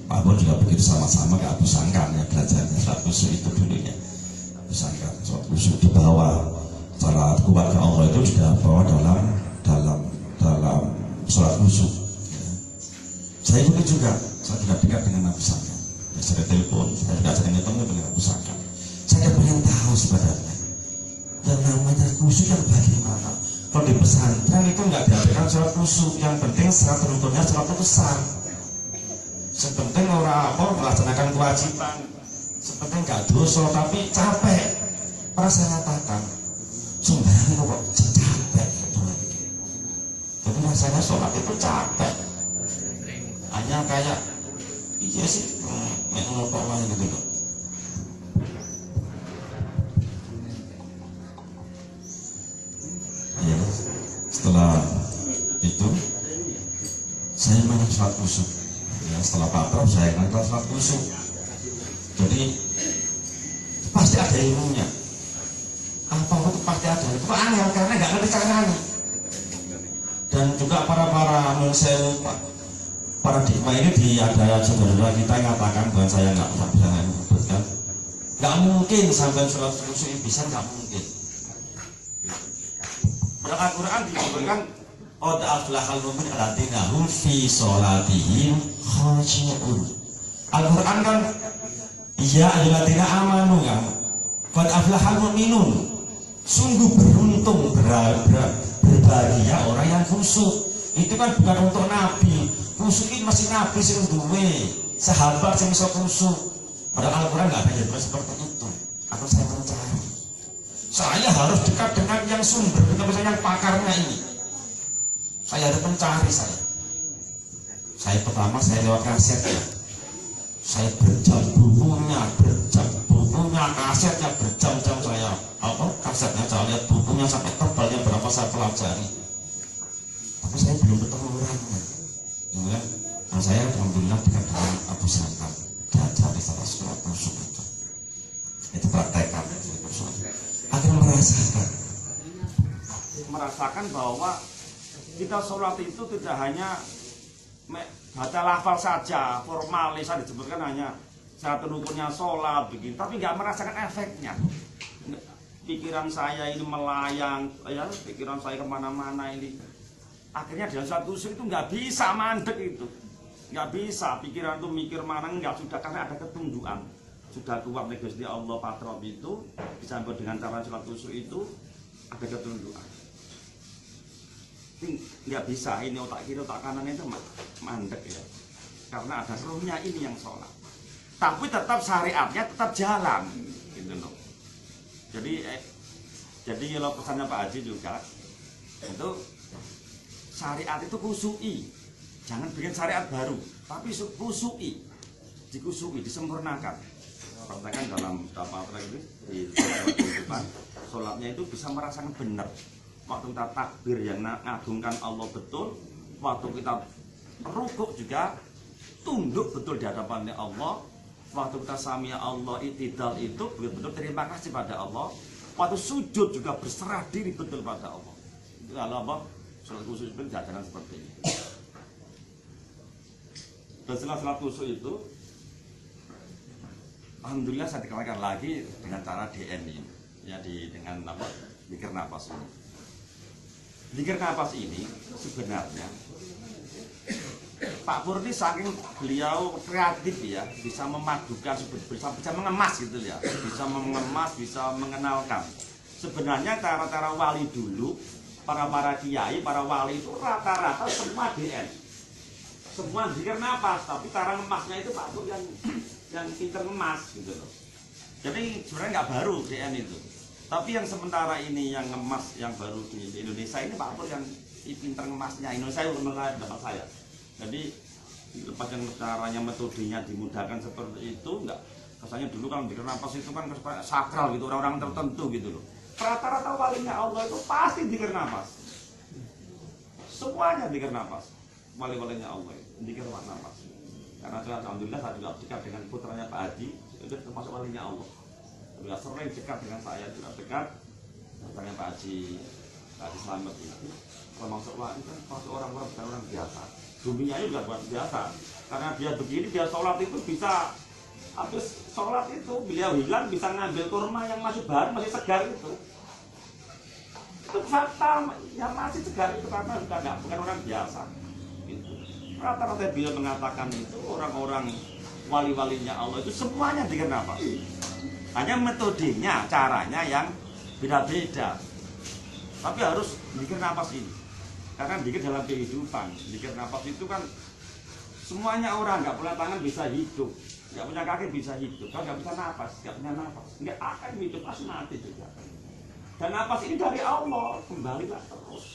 Pak Abul juga begitu sama-sama ke Abu Sangkan ya, belajarnya sholat khusyuk itu dulunya. Abu Sangkan sholat khusyuk dibawa, sholat kuat ke Allah itu sudah bawa dalam sholat khusyuk. Ya. Saya juga dekat dengan Abu Sangkan. Saya telepon, saya juga sering ketemu dengan Abu Sangkan. Saya pengen tahu sebenarnya yang namanya khusyuk yang bagaimana. Kalau di pesantren itu nggak diadakan sholat khusyuk, yang penting syarat rukunnya sholat itu sah. Sepenting orang melaksanakan kewajiban, sepenting nggak dosa tapi capek. Pernah saya katakan, sembahyang kok capek gitu. Jadi rasanya sholat itu capek. Hanya kayak iya sih, ngotot aja gitu loh. Ya, setelah itu saya main sholat khusyuk. Ya, setelah Pak saya main sholat khusyuk. Jadi pasti ada ilmunya. Apa itu pasti ada. Itu angel karena nggak ngerti caranya. Dan juga para paradigma ini ada saudara kita yang katakan bahwa saya nggak bisa menyebutkan, nggak mungkin sampai sholat khusyuk bisa, nggak mungkin. Dalam Al-Quran disebutkan qad aflahal mu'minun alladzina hum fi sholatihim khashi'un. Al-Quran kan ya ayyuhalladzina amanu kan qad aflahal mu'minun, sungguh beruntung berbahagia orang yang khusyuk. Itu kan bukan untuk Nabi. Khusyuk ini masih Nabi sing duwe, sahabat sing iso khusyuk. Padahal Al-Quran nggak ada yang seperti itu. Atau saya mencari. Saya harus dekat dengan yang sumber, dengan misalnya yang pakarnya ini. Saya harus mencari saya. Saya pertama saya lewat kasetnya. Saya berjam bukunya, kasetnya berjam-jam saya. Kasetnya saya lihat bukunya sampai tebalnya berapa saya pelajari. Tapi saya belum ketemu orangnya. Ya, nah saya alhamdulillah dekat dengan Abu Sangkan, diajar di salah sholat khusyuk itu praktekkan. Akhirnya merasakan bahwa kita sholat itu tidak hanya baca lafal saja, formalis disebutkan hanya satu rukunnya sholat begini, tapi nggak merasakan efeknya. Pikiran saya ini melayang, ya pikiran saya kemana-mana ini. Akhirnya dalam sholat khusyuk itu nggak bisa mandek itu, nggak bisa pikiran itu mikir mana nggak, sudah karena ada ketundukan, sudah kuat Gusti Allah patrot itu dicampur dengan cara sholat khusyuk itu ada ketundukan. Ini nggak bisa, ini otak kiri otak kanan itu mandek ya, karena ada rohnya ini yang sholat. Tapi tetap syariatnya tetap jalan, gitu loh. Jadi kalau pesannya Pak Haji juga itu syariat itu kusui, jangan bikin syariat baru, tapi kusui, dikusui, disempurnakan. Praktekkan dalam apa itu di kehidupan, sholatnya itu bisa merasakan benar. Waktu kita takbir yang ngagungkan Allah betul, waktu kita rukuk juga tunduk betul di hadapan Allah, waktu kita sami'a Allah itidal itu betul-betul terima kasih pada Allah, waktu sujud juga berserah diri betul pada Allah. Itu Allah sholat khusyuk itu jajaran seperti ini. Dan setelah sholat khusyuk itu, alhamdulillah saya dikenalkan lagi dengan cara DN ini, ya dengan apa? Zikir nafas ini. Zikir nafas ini sebenarnya Pak Purni saking beliau kreatif ya, bisa memadukan, bisa mengemas gitu ya, bisa mengemas, bisa mengenalkan. Sebenarnya cara-cara wali dulu, para kiai, para wali itu rata-rata semua DN, semua zikir nafas, tapi cara ngemasnya itu Pak Pur yang pinter ngemas gitu loh. Jadi sebenarnya nggak baru DN itu, tapi yang sementara ini yang ngemas yang baru di Indonesia ini Pak Pur yang pinter ngemasnya. Indonesia menurut dapat saya. Jadi lepas yang caranya metodenya dimudahkan seperti itu, enggak. Rasanya dulu kan zikir nafas itu kan sakral gitu, orang-orang tertentu gitu loh. Rata-rata walinya Allah itu pasti zikir nafas. Semuanya zikir nafas. wali-walinya Allah zikir ruang nafas. Karena alhamdulillah saya juga dekat dengan putranya Pak Haji, itu termasuk walinya Allah. Juga sering dekat dengan saya, juga dekat dengan Pak Haji Slamet itu. Kalau masuk wali kan masuk orang-orang bukan orang biasa. Dunia juga bukan biasa. Karena dia begini, dia sholat itu bisa, habis sholat itu beliau hilang bisa ngambil kurma yang masih baru, masih segar itu. Itu fakta yang masih segar itu karena juga bukan orang biasa. Gitu. Rata-rata beliau mengatakan itu orang-orang wali-walinya Allah itu semuanya zikir nafas. Hanya metodenya, caranya yang beda-beda. Tapi harus zikir nafas ini. Karena zikir dalam kehidupan, zikir nafas itu kan semuanya orang, nggak punya tangan bisa hidup, nggak punya kaki bisa hidup, kalau nggak bisa nafas, nggak punya nafas, nggak akan hidup, pasti mati juga. Dan nafas ini dari Allah, kembalilah terus.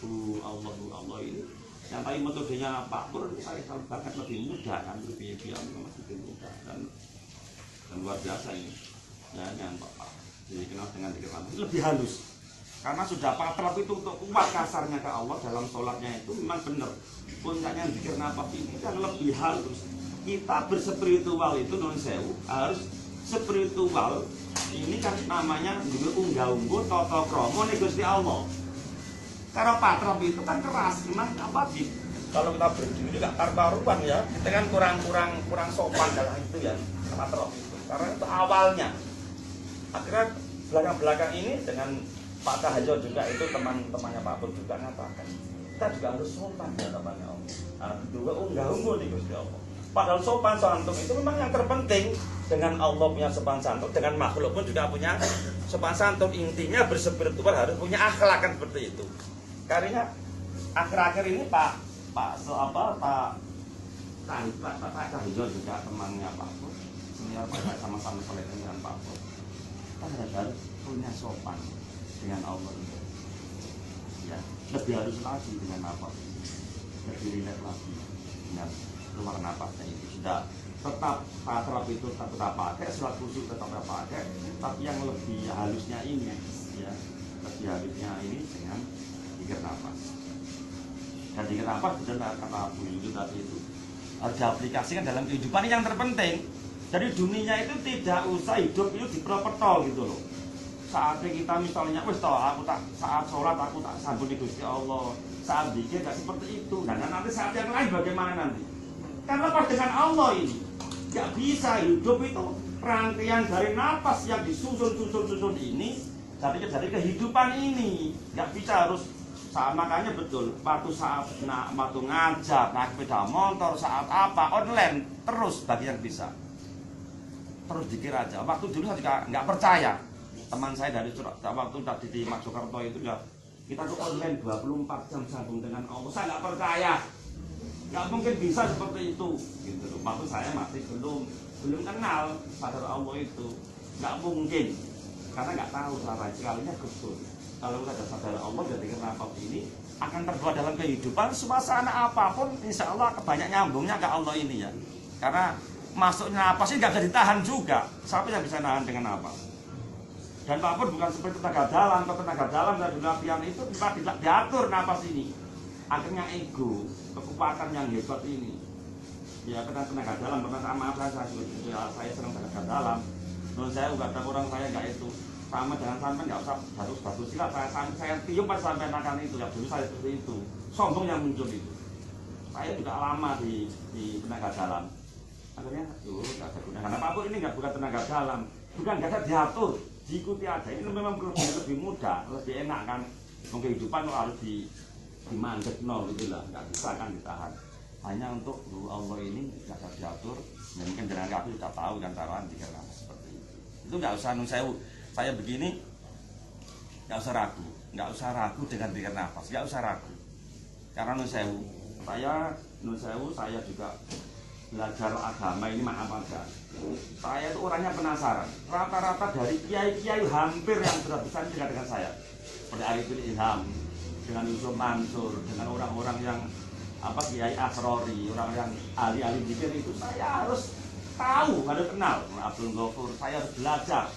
Allah ini. Yang tadi metodenya Pak Pur, saya kalau bahkan lebih mudah kan, lebih mudah dan luar biasa ini. Ya, yang Pak dikenal dengan zikir nafas lebih halus. Karena sudah patrap itu untuk kuat kasarnya ke Allah dalam sholatnya itu memang benar. Puncaknya zikir nafas ini kan lebih halus. Kita berspiritual itu non sewu harus spiritual. Ini kan namanya juga unggah-ungguh toto kromo nih Gusti Allah. Karena patrap itu kan keras, memang apa sih? Kalau kita berdiri juga karuan ya, kita kan kurang sopan dalam itu ya patrap itu. Karena itu awalnya. Akhirnya belakang-belakang ini dengan Pak Tahajud juga itu teman-temannya Pak Pur juga ngatakan kita juga harus sopan ya temannya Allah. Harus juga unggah-ungguh nih Gusti Allah. Padahal sopan santun itu memang yang terpenting. Dengan Allah punya sopan santun, dengan makhluk pun juga punya sopan santun. Intinya berspiritual harus punya akhlak kan seperti itu. Karena akhir-akhir ini Pak Tahajud juga temannya Pak Pur. Senior sama-sama soleh dengan Pak Pur. Kita harus punya sopan dengan Allah itu, ya lebih halus lagi dengan nafas, lebih ringan lagi dengan ruang nafasnya itu sudah tetap patrap itu tetap pakai, surat kursi tetap pakai, tapi yang lebih halusnya ini, ya lebih halusnya ini dengan zikir nafas. Dan zikir nafas benar kata Bu Yudi tadi itu harus diaplikasikan dalam kehidupan ini yang terpenting. Jadi dunia itu tidak usah hidup itu diproperto gitu loh. Saatnya kita misalnya, wes toh aku tak saat sholat aku tak sambut di Gusti Allah, saat zikir gak seperti itu. Dan nanti saat yang lain bagaimana nanti? Karena pas dengan Allah ini, gak bisa hidup itu rangkaian dari nafas yang disusun ini, dari kehidupan ini, gak bisa harus saat makanya betul. Waktu ngajar, naik sepeda motor, saat apa online terus bagi yang bisa, terus zikir aja. Waktu dulu saya juga nggak percaya. Teman saya dari waktu tadi di Mojokerto itu ya kita tuh online 24 jam sambung dengan Allah. Saya nggak percaya, nggak mungkin bisa seperti itu gitu loh. Waktu saya masih belum kenal pada Allah itu, nggak mungkin karena nggak tahu cara sekalinya betul. Kalau kita sadar Allah jadi kenapa ini akan terbuat dalam kehidupan suasana apapun, insya Allah banyak nyambungnya ke Allah ini ya. Karena masuknya napas ini nggak bisa ditahan juga. Siapa yang bisa nahan dengan napas? Dan Pak Pur bukan seperti tenaga dalam. Kalau tenaga dalam dari latihan itu tidak diatur napas ini. Akhirnya ego, kekuatan yang hebat ini. Ya karena tenaga dalam pernah sama saya senang tenaga dalam. Menurut saya kadang orang saya nggak itu sama dengan sampai nggak usah bagus silat. Saya tiup pas sampai makan itu ya dulu saya seperti itu. Sombong yang muncul itu. Saya juga lama di tenaga dalam. Akhirnya nggak ada guna. Karena Pak Pur ini bukan tenaga dalam, bukan nggak ada diatur. Diikuti aja, ini memang lebih mudah, lebih enak kan. Kehidupan harus dimandek nol gitu lah, nggak bisa kan ditahan. Hanya untuk Allah ini nggak bisa diatur. Ya, mungkin dengan kaki sudah tahu kan caranya jika seperti itu nggak usah nusewu. Saya begini nggak usah ragu dengan zikir nafas, nggak usah ragu. Karena nusewu saya juga belajar agama ini maaf aja. Saya itu orangnya penasaran. Rata-rata dari kiai-kiai hampir yang sudah besar juga dengan saya. Seperti Arifin Ilham, dengan Yusuf Mansur, dengan orang-orang yang Kiai Asrori, orang yang ahli-ahli zikir itu saya harus tahu, harus kenal. Abdul Ghafur, saya harus belajar.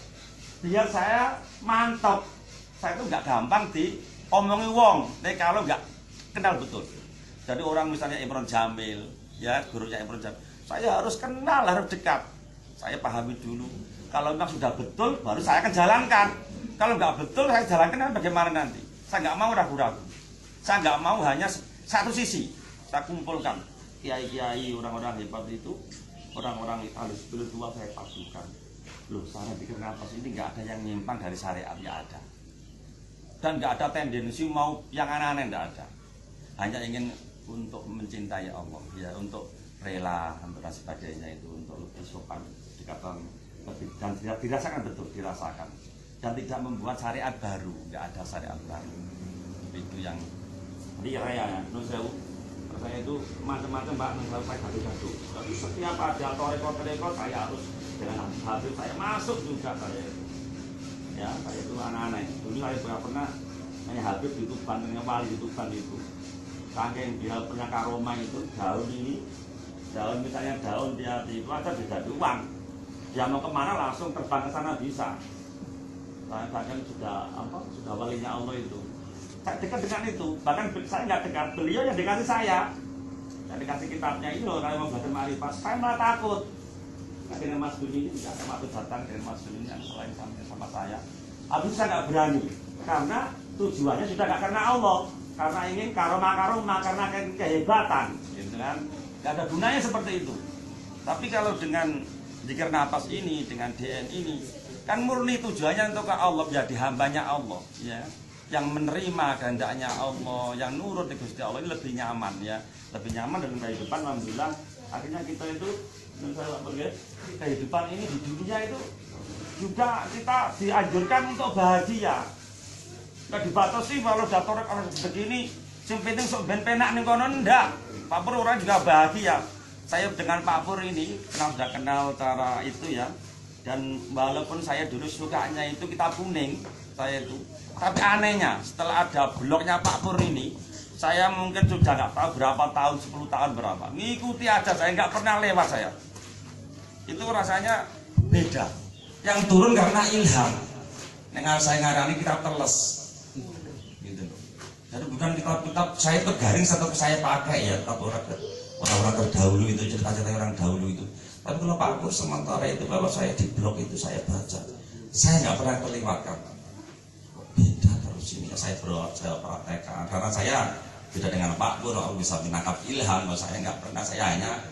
Biar saya mantap. Saya itu nggak gampang diomongi wong, tapi kalau nggak kenal betul. Jadi orang misalnya Imron Jamil, ya gurunya Imron Jamil, saya harus kenal, harus dekat. Saya pahami dulu. Kalau memang sudah betul, baru saya akan jalankan. Kalau nggak betul, saya jalankan bagaimana nanti? Saya nggak mau ragu-ragu. Saya nggak mau hanya satu sisi. Saya kumpulkan kiai-kiai, orang-orang hebat itu, orang-orang ahli spiritual saya padukan. Loh, saya pikir nafas ini nggak ada yang nyimpang dari syariat, nggak ada. Dan nggak ada tendensi mau yang aneh-aneh, nggak ada. Hanya ingin untuk mencintai Allah, ya, untuk rela, untuk dan sebagainya itu, untuk lebih sopan, dikatakan lebih, dan dirasakan betul, dirasakan, dan tidak membuat syariat baru, nggak ada syariat baru. Itu yang raya, Nusewu. Saya itu macam-macam Mbak, Nusewu saya gaduh-gaduh. Tapi setiap ada toreko-toreko saya harus dengan Habib saya masuk juga saya. Ya, saya itu aneh-aneh. Dulu saya pernah nanya Habib di Tuban, nanya wali di Tuban itu. Saking dia punya karoma itu, daun ini, daun misalnya daun dia itu ada dikasih uang, dia mau kemana langsung terbang ke sana bisa. Saya bahkan sudah walinya Allah itu. Saya dekat dengan itu, bahkan saya nggak dekat, beliau yang dikasih saya dikasih kitabnya ini loh, kalau mau belajar ma'rifat, saya malah takut. Nah, dengan Mas Duni ini nggak ada waktu datang dengan Mas Duni yang selain sama saya. Habis saya nggak berani, karena tujuannya sudah nggak karena Allah. Karena ingin karoma-karoma, karena kehebatan, gitu kan? Gak ada gunanya seperti itu. Tapi kalau dengan zikir nafas ini, dengan DN ini, kan murni tujuannya untuk ke Allah, jadi hambanya Allah, ya, yang menerima kehendaknya Allah, yang nurut di Gusti Allah, ini lebih nyaman, ya, lebih nyaman dalam kehidupan. Alhamdulillah, akhirnya kita itu, kehidupan ini di dunia itu juga kita dianjurkan untuk bahagia. Nggak dibatasi kalau udah torek orang begini, yang penting sok ben penak nih kono, ndak. Pak Pur orang juga bahagia. Saya dengan Pak Pur ini sudah kenal cara itu, ya. Dan walaupun saya dulu sukanya itu kitab kuning, saya itu. Tapi anehnya setelah ada blognya Pak Pur ini, saya mungkin sudah nggak tahu berapa tahun, 10 tahun berapa. Ngikuti aja, saya nggak pernah lewat saya. Itu rasanya beda. Yang turun karena ilham. Dengan saya ngarani kitab teles. Jadi bukan kitab-kitab saya tergaring atau saya pakai, ya, orang-orang terdahulu itu, cerita-cerita orang dahulu itu. Tapi kalau Pak Pur sementara itu kalau saya di blog itu saya baca, saya nggak pernah terlewatkan. Beda terus ini, saya praktekkan karena saya beda dengan Pak Pur, aku bisa menangkap ilham. Kalau saya nggak pernah, saya hanya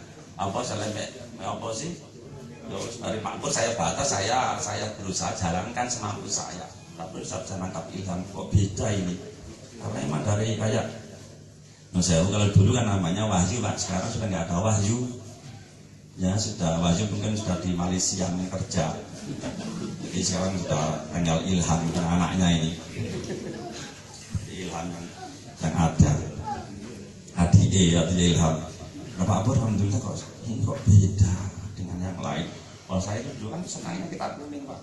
dari Pak Pur saya baca, saya berusaha jalankan semampu saya. Tapi saya bisa menangkap ilham, kok beda ini. Karena emang dari kayak Nusewu, kalau dulu kan namanya Wahyu, Pak, sekarang sudah nggak ada Wahyu, ya, sudah Wahyu mungkin sudah di Malaysia yang kerja. Jadi sekarang sudah tinggal Ilham dan anaknya ini, Ilham yang ada Adi Ilham. Nah, Pak Pur alhamdulillah kok beda dengan yang lain. Kalau saya itu dulu kan senangnya kitab kuning, Pak.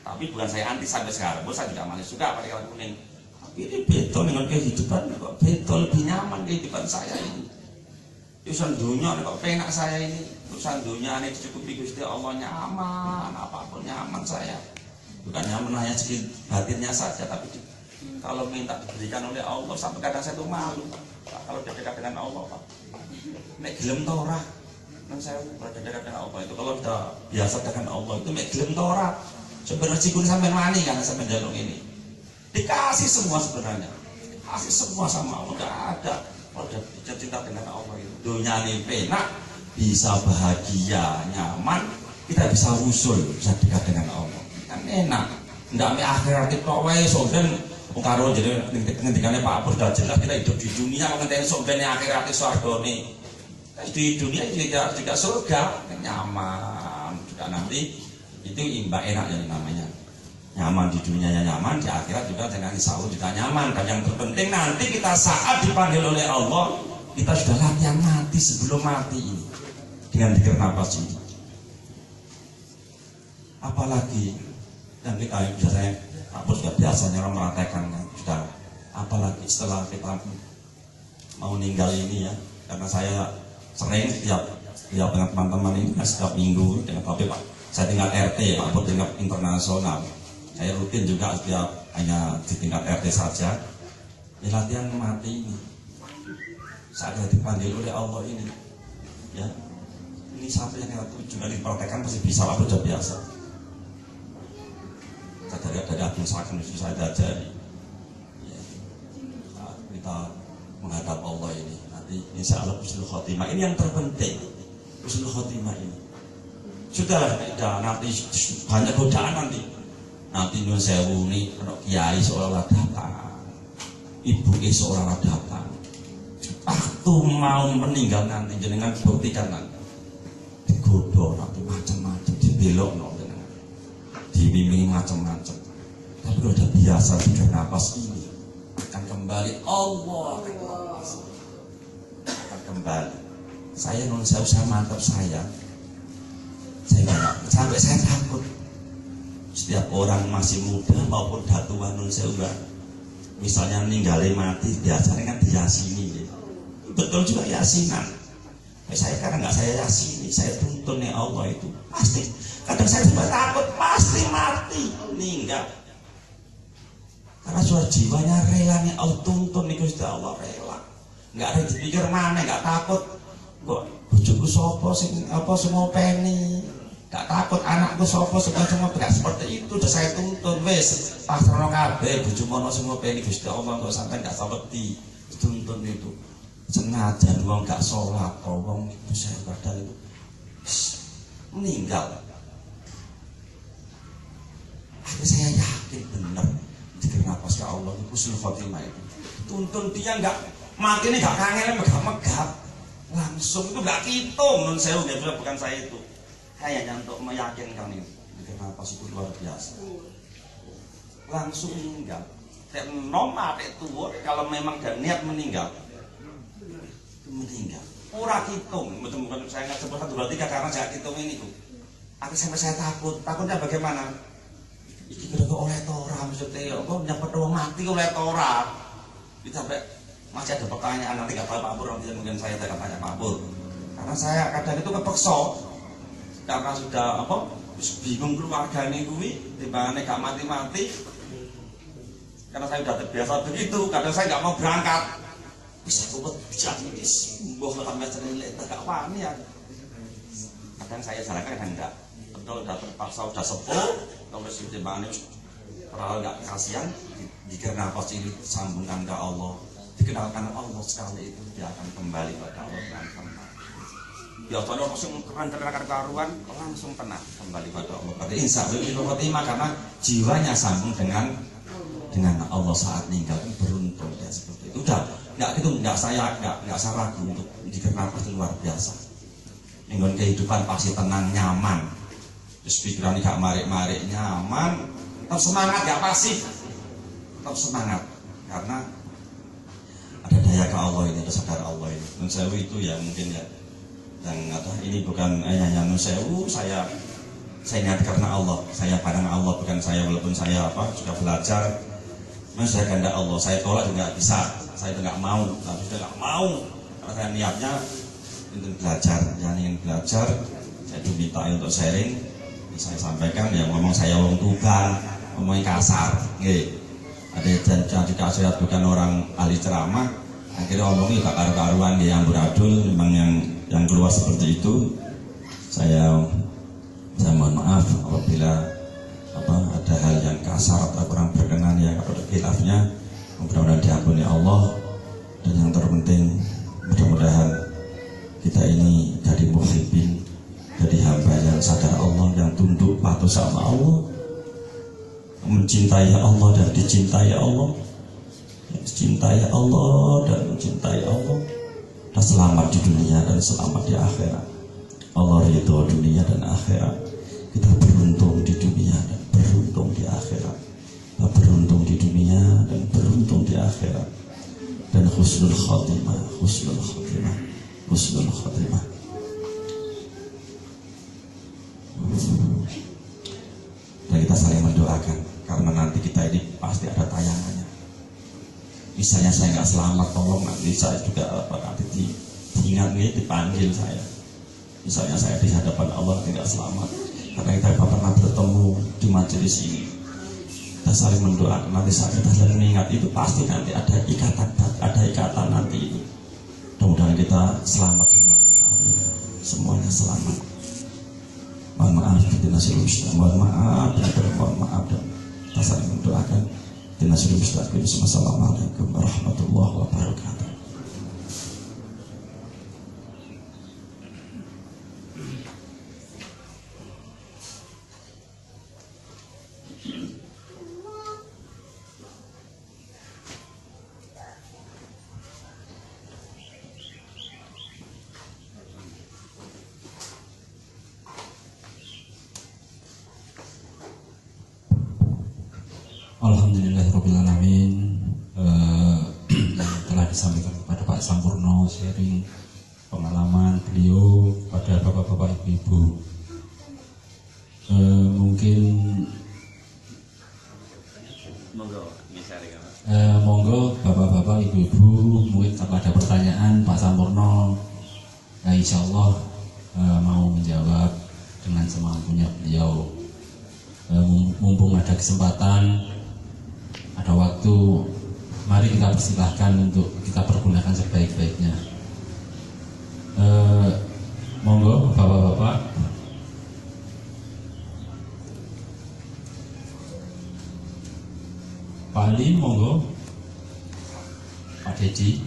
Tapi bukan saya anti sampai sekarang, saya juga masih suka pakai kitab kuning. Ini betul dengan kehidupan, kok betul lebih nyaman kehidupan saya ini. Urusan dunia kok penak saya ini. Urusan dunia ini dicukupi Gusti Allah, nyaman, apapun nyaman saya. Bukan nyaman hanya sedikit batinnya saja, tapi kalau minta diberikan oleh Allah, sampai kadang saya tuh malu, Pak, kalau dekat dengan Allah, Pak. Nek gelem ta ora? Kan saya berada dekat dengan Allah itu, kalau sudah biasa dengan Allah itu nek gelem ta ora? Sebenarnya sikun sampean wani kan sampean jaluk ini. Dikasih semua sebenarnya, kasih semua sama Allah, nggak ada. Kalau udah cinta dengan Allah itu, dunia ini penak, bisa bahagia, nyaman, kita bisa usul, bisa dekat dengan Allah, kan enak. Nggak me akhirat itu wae soben, karo jadi ngendikannya Pak Pur sudah jelas kita hidup di dunia, mengenai soben akhirat itu surgane. Di dunia juga surga, nyaman, juga nanti itu imbang enak yang namanya. Nyaman di dunianya nyaman, di akhirat juga dengan insya Allah juga nyaman. Dan yang terpenting nanti kita saat dipanggil oleh Allah, kita sudah latihan mati sebelum mati ini dengan zikir nafas ini. Apalagi yang kita biasanya Pak Pur sudah biasanya meraktekan, sudah apalagi setelah kita mau meninggal ini, ya, karena saya sering setiap dengan teman-teman ini setiap minggu dengan Pak, saya tingkat RT, Pak Pur tingkat internasional. Saya rutin juga setiap hanya di tingkat RT saja. Ya, latihan mati ini. Saya dipanggil oleh Allah ini, ya. Ini satu yang kita tuju, nanti dipraktekkan pasti bisa lah, sudah biasa. Dari Abdul Sakin itu saya ajari, ya. Saat kita menghadap Allah ini, nanti insya Allah husnul khotimah. Ini yang terpenting, husnul khotimah ini. Sudahlah, nanti banyak godaan nanti. Nanti nyuwun sewu nih, kalau kiai seolah-olah datang, ibu seolah-olah datang. Waktu mau meninggal nanti jenengan buktikan nanti. Digodoh nanti macam-macam, dibelok nanti, dibimbing macam-macam. Tapi udah biasa tiga napas ini akan kembali. Allah akan kembali. Saya non saya mantap saya nggak sampai saya takut. Setiap orang masih muda maupun tua nun sewa, misalnya ninggalin mati biasanya kan diyasini, betul juga yasinan. Saya karena nggak saya yasini, saya tuntun ya Allah itu pasti. Kadang saya juga takut pasti mati meninggal. Karena suara jiwanya rela nih Allah tuntun nih Gusti Allah rela. Nggak ada dipikir mana, nggak takut. Kok bojoku sopo sing apa semua peni. Gak takut anakku sopo semua gak seperti itu. Udah saya tuntun wes pasrah kabeh bojomu semua pengen Gusti Allah kok sampai gak seperti tuntun itu. Senajan wong gak sholat, wong itu saya padahal itu meninggal. Tapi saya yakin benar kenapa sih Allah itu husnul khotimah itu. Tuntun dia gak mati ini gak kangen megap-megap. Langsung itu gak hitung nun sewu ya bukan saya itu. Hanya untuk meyakinkan ini kenapa sih itu luar biasa. Langsung meninggal. Dan nomor itu kalau memang dan niat meninggal, meninggal. Ora hitung, bukan saya nggak sebut 1, 2, 3 karena saya hitung ini tuh. Aku sampai saya takutnya bagaimana? Iki kira oleh tora maksudnya, kok nyapa doang mati oleh tora. Sampai masih ada pertanyaan nanti nggak tahu Pak Pur, nanti mungkin saya akan tanya Pak Pur. Karena saya kadang itu kepeksa. Karena sudah bingung keluarganya gue dimana gak mati-mati. Karena saya sudah terbiasa begitu, kadang saya gak mau berangkat. Bisa kuat bisa ini mbok tambah senilai gak wani ya. Kadang saya jalankan kadang enggak. Betul udah terpaksa udah sepuh, kalau sudah dimana terlalu gak kasihan. Jika nafas ini sambungkan ke Allah, dikenalkan Allah sekali itu dia akan kembali pada Allah dan kembali. Ya kalau langsung keren-keren karuan langsung tenang kembali pada Allah. Berarti insya Allah itu khotimah karena jiwanya sambung dengan Allah saat meninggal. Beruntung ya seperti itu. Udah nggak saya ragu untuk dikenal pasti luar biasa. Dengan kehidupan pasti tenang nyaman. Terus pikiran gak marik-marik nyaman. Tetap semangat gak pasif. Tetap semangat karena ada daya ke Allah ini, ada sadar Allah ini. Dan saya itu ya mungkin ya. Dan ini bukan hanya nusewu, saya niat karena Allah, saya pandang Allah, bukan saya walaupun saya juga belajar, memang saya kehendak Allah, saya tolak juga bisa, saya itu nggak mau, tapi sudah nggak mau, karena saya niatnya ingin belajar, ingin belajar, saya diminta untuk sharing, saya sampaikan ya ngomong saya orang Tuban, ngomongnya kasar, ada yang juga saya bukan orang ahli ceramah, akhirnya ngomongnya tak karu-karuan dia amburadul, memang yang keluar seperti itu. Saya mohon maaf apabila ada hal yang kasar atau kurang berkenan ya, kalau ada khilafnya mudah-mudahan diampuni Allah. Dan yang terpenting mudah-mudahan kita ini jadi muhibin, jadi hamba yang sadar Allah, yang tunduk patuh sama Allah, mencintai Allah dan dicintai Allah, mencintai Allah dan mencintai Allah, dan selamat di dunia dan selamat di akhirat. Allah ridho dunia dan akhirat. Kita beruntung di dunia dan beruntung di akhirat. Kita beruntung di dunia dan beruntung di akhirat. Dan husnul khotimah, husnul khotimah, husnul khotimah. Dan kita saling mendoakan karena nanti kita ini pasti ada tayangannya. Misalnya saya nggak selamat, tolong nanti saya juga nanti diingat nih, dipanggil saya. Misalnya saya di hadapan Allah nanti nggak selamat, karena kita pernah bertemu di majelis ini. Kita saling mendoakan, nanti saat kita saling mengingat itu pasti nanti ada ikatan nanti itu. Mudah-mudahan kita selamat semuanya. Semuanya selamat. Mohon maaf mohon maaf dan kita saling mendoakan. Assalamualaikum warahmatullahi wabarakatuh. Alhamdulillahirrabbilalamin. Telah disampaikan kepada Pak Sampurno sharing pengalaman beliau pada bapak-bapak ibu-ibu. Mungkin monggo bapak-bapak ibu-ibu, mungkin kalau ada pertanyaan Pak Sampurno, ya insya Allah mau menjawab dengan semampunya beliau. Mumpung ada kesempatan, ada waktu, mari kita persilahkan untuk kita pergunakan sebaik-baiknya. Monggo bapak-bapak. Pak Ali, monggo. Pak Dedi.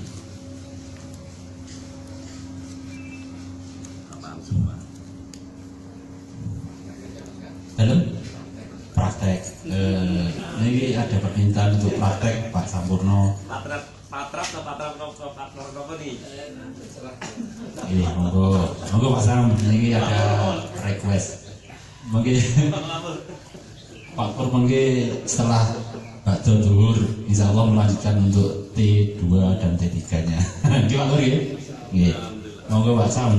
Dalam praktek. Ini ada permintaan untuk praktek Pak Sampurno. Monggo Pak Sam, ini ada request. Mungkin Pak Pur mungkin setelah Pak Dhuhur insya Allah melanjutkan untuk T2 dan T3-nya. Oke Pak Pur ya? Nggih. Monggo Pak Sam.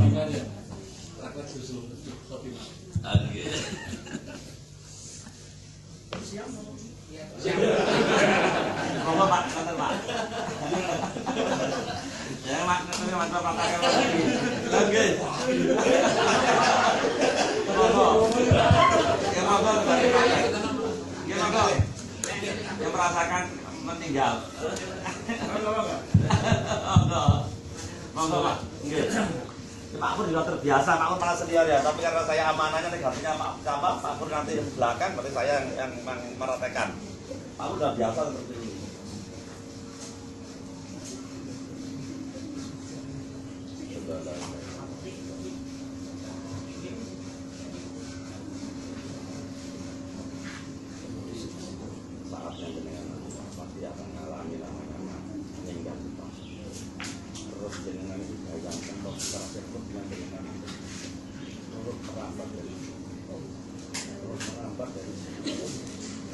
Monggo Pak, kata Pak. Ya Pak, nanti mantap praktek lagi. Lagi. Monggo. Ya monggo bagi praktek. Ya monggo. Yang merasakan meninggal. Monggo Pak. Nggih. Pak Pur juga terbiasa, Pak Pur malah senior ya, tapi karena saya amanahnya negatifnya Pak Pur nanti yang belakang, berarti saya yang meratakan. Pak Pur sudah biasa seperti ini. Saatnya dengan pasti akan mengalami namanya meninggal kita. Terus dengan dibayangkan bahwa kita sebut dengan turut merambat dari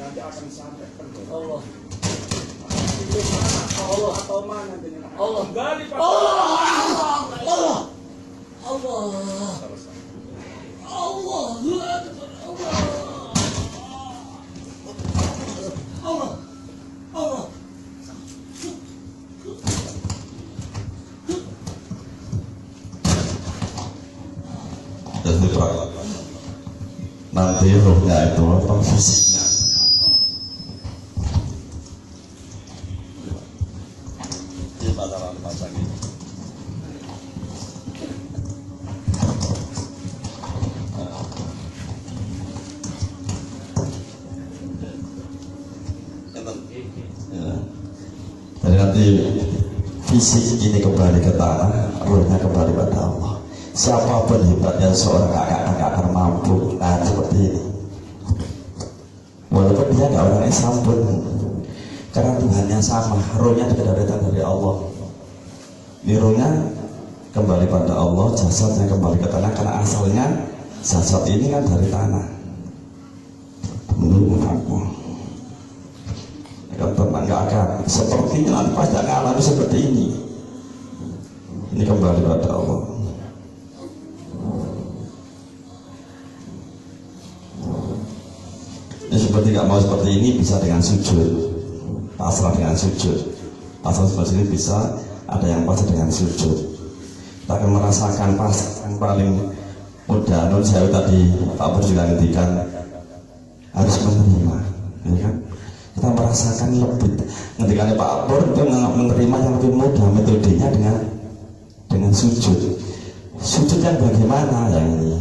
nanti akan sampai ke Allah. Allah atau mana dengan Allah kembali pada Allah. Jadi Pak, nanti rohnya itu apa fisiknya? Di pasaran pasang ini. Ya. Jadi nanti fisik ini kembali ke tanah, rohnya kembali pada Allah. Siapapun hebatnya seorang kakak akan mampu. Nah seperti ini. Walaupun dia nggak orangnya sambun, karena Tuhannya sama, rohnya kedatangan dari Allah. Ini rohnya kembali pada Allah, jasadnya kembali ke tanah, karena asalnya jasad ini kan dari tanah. Menurut aku, tenang nggak akan sepertinya nanti pasti akan alami seperti ini. Ini kembali pada Allah. Ya, seperti nggak mau seperti ini bisa dengan sujud, pasrah dengan sujud. Pasrah seperti ini bisa ada yang pasrah dengan sujud. Kita akan merasakan pasrah yang paling mudah. Non saya tadi Pak Pur juga ngendikan harus menerima, ya kan? Kita merasakan lebih. Ngendikannya Pak Pur itu menerima yang lebih mudah, metodenya dengan dengan sujud. Sujud yang bagaimana yang ini?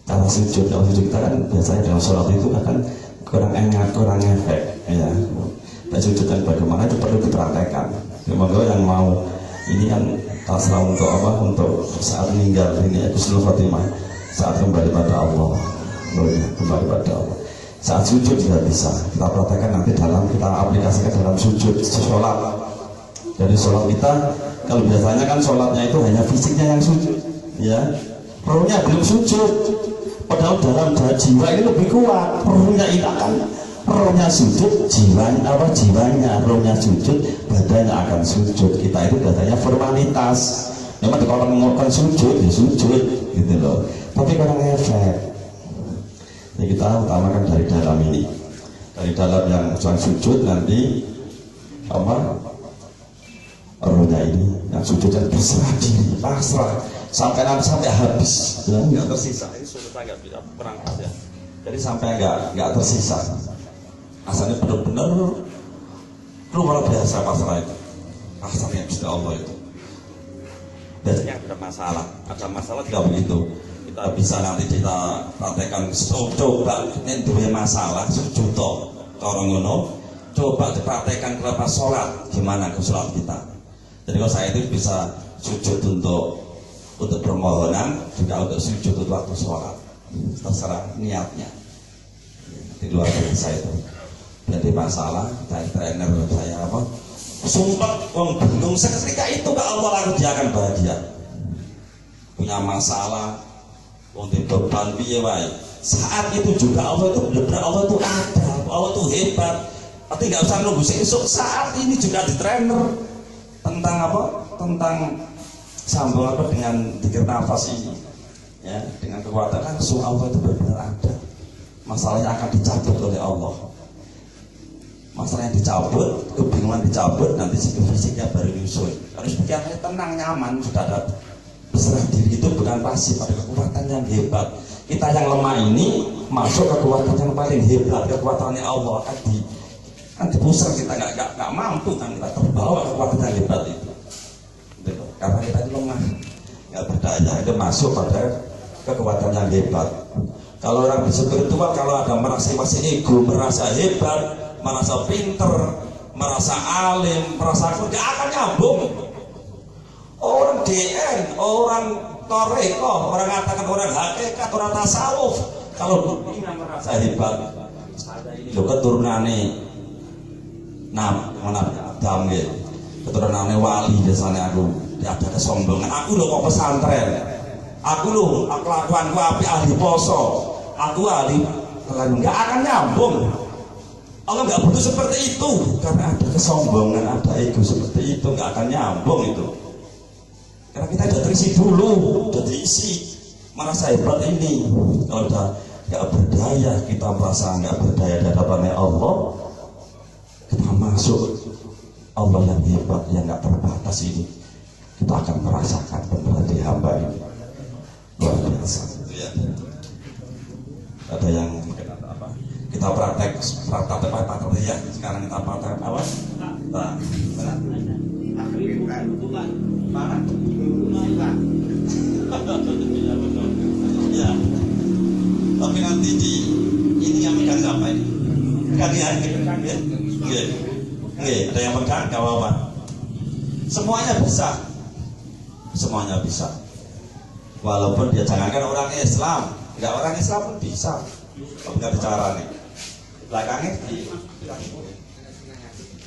Cara sujud, kalau sujud kita kan biasanya dalam sholat itu kan kurang enak, kurang efek, ya. Dan sujud yang bagaimana itu perlu dipraktekkan. Semoga yang mau ini kan tasawuf untuk apa? Untuk saat meninggal ini husnul khotimah, saat kembali pada Allah, kembali pada Allah. Saat sujud juga bisa kita praktekkan nanti kita aplikasikan dalam sujud sholat. Jadi sholat kita kalau biasanya kan sholatnya itu hanya fisiknya yang sujud, ya, rohnya belum sujud. Padahal dalam jiwa ini lebih kuat. Rohnya itu akan rohnya sujud, jiwanya rohnya sujud, badannya akan sujud. Kita itu biasanya formalitas. Memang kalau orang melakukan sujud, ya sujud, gitu loh. Tapi kurang efek. Ya kita utamakan dari dalam ini, dari dalam yang tujuan sujud nanti apa? Rohnya ini yang sujud dan berserah diri, pasrah sampai habis, ya, nggak tersisa. Ini sudah nggak bisa berangkat ya. Jadi sampai nggak tersisa. Asalnya benar-benar luar biasa pasrah itu, pasrahnya Gusti Allah itu. Biasanya ada masalah tidak begitu. Kita bisa nanti kita praktekkan. Coba ini dua masalah sujud orang ngono. Coba dipraktekkan kelapa sholat, gimana ke sholat kita. Jadi kalau saya itu bisa sujud untuk permohonan, juga untuk sujud untuk waktu sholat, terserah niatnya. Di luar biasa itu. Jadi masalah dari trainer saya apa? Sumpah, wong bingung seketika itu Pak Allah lalu dia akan bahagia. Punya masalah, wong di beban piye wae. Saat itu juga Allah itu benar, Allah itu ada, Allah itu hebat. Tapi nggak usah nunggu esok, saat ini juga di trainer tentang apa? Tentang sambung apa dengan dikir nafas ini, ya, dengan kekuatan langsung Allah itu benar ada. Masalahnya akan dicabut oleh Allah. Masalah yang dicabut, kebingungan dicabut, nanti fisiknya baru nyusul. Harus pikirannya tenang, nyaman, sudah ada. Berserah diri itu bukan pasif, ada kekuatan yang hebat. Kita yang lemah ini masuk kekuatan yang paling hebat, kekuatannya Allah kan dipusar, kita nggak mampu kan, kita terbawa kekuatan yang hebat itu. Karena kita ini lemah, nggak berdaya, itu masuk pada kekuatan yang hebat. Kalau orang spiritual, kalau ada merasa masih ego, merasa hebat, merasa pinter, merasa alim, merasa aku, gak akan nyambung. Orang DN, orang toreko, orang katakan orang hakikat, orang tasawuf, kalau ini merasa hebat, lo keturunannya Adam gitu, keturunannya wali biasanya aku, ada kesombongan. Aku lo kok pesantren, aku lo kelakuanku api ahli poso, aku ahli, nggak akan nyambung. Allah nggak butuh seperti itu, karena ada kesombongan, ada ego seperti itu, nggak akan nyambung itu. Karena kita sudah terisi dulu, sudah diisi, merasa hebat ini. Kalau udah nggak berdaya, kita merasa nggak berdaya di hadapan Allah, kita masuk Allah yang hebat, yang nggak terbatas ini, kita akan merasakan benar di hamba ini luar biasa. Ya. Ada yang kita praktek ya. Sekarang kita praktek apa? Mana? Ya. Tapi nanti ini yang megang siapa ini? Kalian ya? Ada yang pegang, gak apa-apa. Semuanya bisa. Walaupun dia jangankan orang Islam, nggak orang Islam pun bisa. Nggak bicara nih. Belakangnya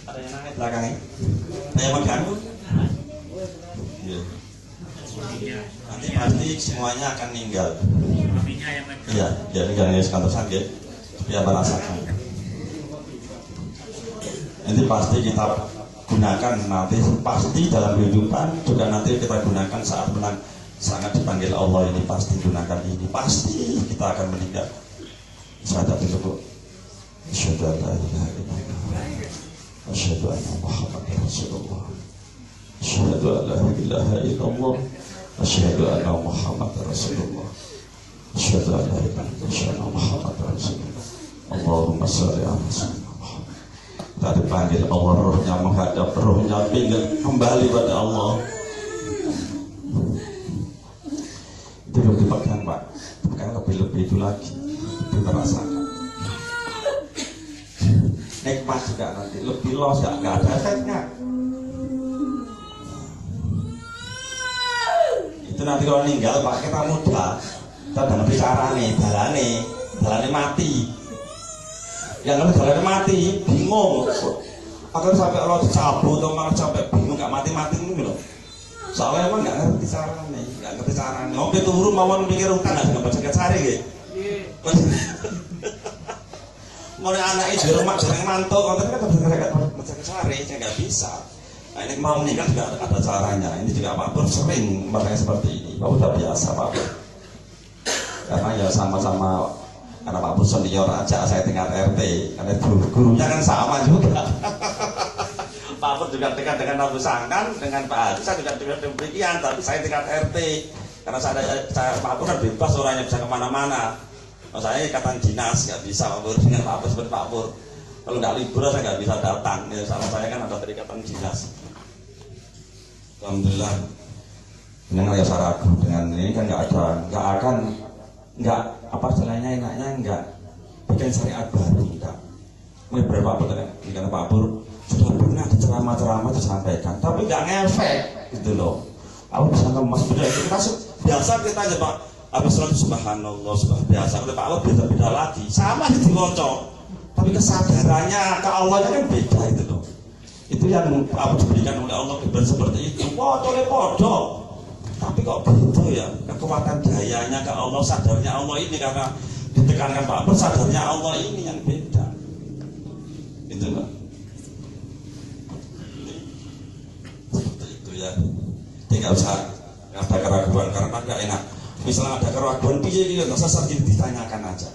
ada yang nangis belakangnya. Ada yang pegang? Iya. Nanti pasti semuanya akan meninggal. Iya, jadi jangan kantor sakit. Biar merasakan. Nanti pasti kita gunakan, nanti pasti dalam kehidupan juga nanti kita gunakan saat menang, sangat dipanggil Allah ini, pasti gunakan ini, pasti kita akan meninggal. Syahadat itu asyhadu an la ilaha illallah asyhadu anna Muhammadar Rasulullah asyhadu an la ilaha illallah asyhadu anna Muhammadar Rasulullah asyhadu an la ilaha illallah Muhammadar Rasulullah. Allahumma sholli ala sayyidina Muhammad. Tadi panggil Allah, rohnya menghadap, rohnya pingin kembali pada Allah. itu lagi, lebih merasakan. Nikmat juga nanti, lebih los, nggak ada efeknya. Itu nanti kalau meninggal Pak, kita muda, kita udah ngerti carane, dalane mati. Yang ngerti dalane mati, bingung. Akhirnya sampai Allah dicabut atau malah sampai bingung, nggak mati-mati ini loh. Soalnya emang nggak ngerti carane. Oke turun mawon mikir utang nggak baca kecari gitu. Mulai anaknya di rumah jarang mantuk, konten kan nggak baca kecari, saya nggak bisa. Nah ini mau menikah juga ada caranya. Ini juga Pak Pur sering makanya seperti ini. Pak udah biasa Pak Pur. Karena ya sama-sama karena Pak Pur senior aja, saya tingkat RT. Karena gurunya kan sama juga. Pak Pur juga dekat dengan Abu Sangkan, dengan Pak Haji saya juga dekat demikian, tapi saya tingkat RT. Karena saya Pak Pur kan bebas orangnya bisa kemana-mana. Saya ikatan dinas nggak bisa Pak Pur dengan Pak Pur seperti Pak Pur. Kalau nggak libur saya nggak bisa datang. Ya sama saya kan ada ikatan dinas. Alhamdulillah. Dengan ya saya ragu dengan ini kan nggak apa istilahnya enaknya nggak bikin syariat baru enggak. Mungkin berapa dengan Pak Pur sudah pernah ceramah-ceramah disampaikan, tapi nggak ngefek gitu loh. Aku bisa ngemas beda itu kita biasa kita aja Pak. Habis sholat subhanallah biasa. Kalau Pak Pur beda-beda lagi, sama di kocok. Tapi kesadarannya ke Allah kan beda itu loh. Itu yang apa diberikan oleh Allah kebenaran seperti itu. Podo. Tapi kok begitu ya? Kekuatan dayanya ke Allah, sadarnya Allah ini karena ditekankan Pak Pur, sadarnya Allah ini yang beda. Itu loh. Seperti itu ya. Tidak usah ada keraguan karena nggak enak. Misalnya ada keraguan, piye nggak usah sakit ditanyakan aja.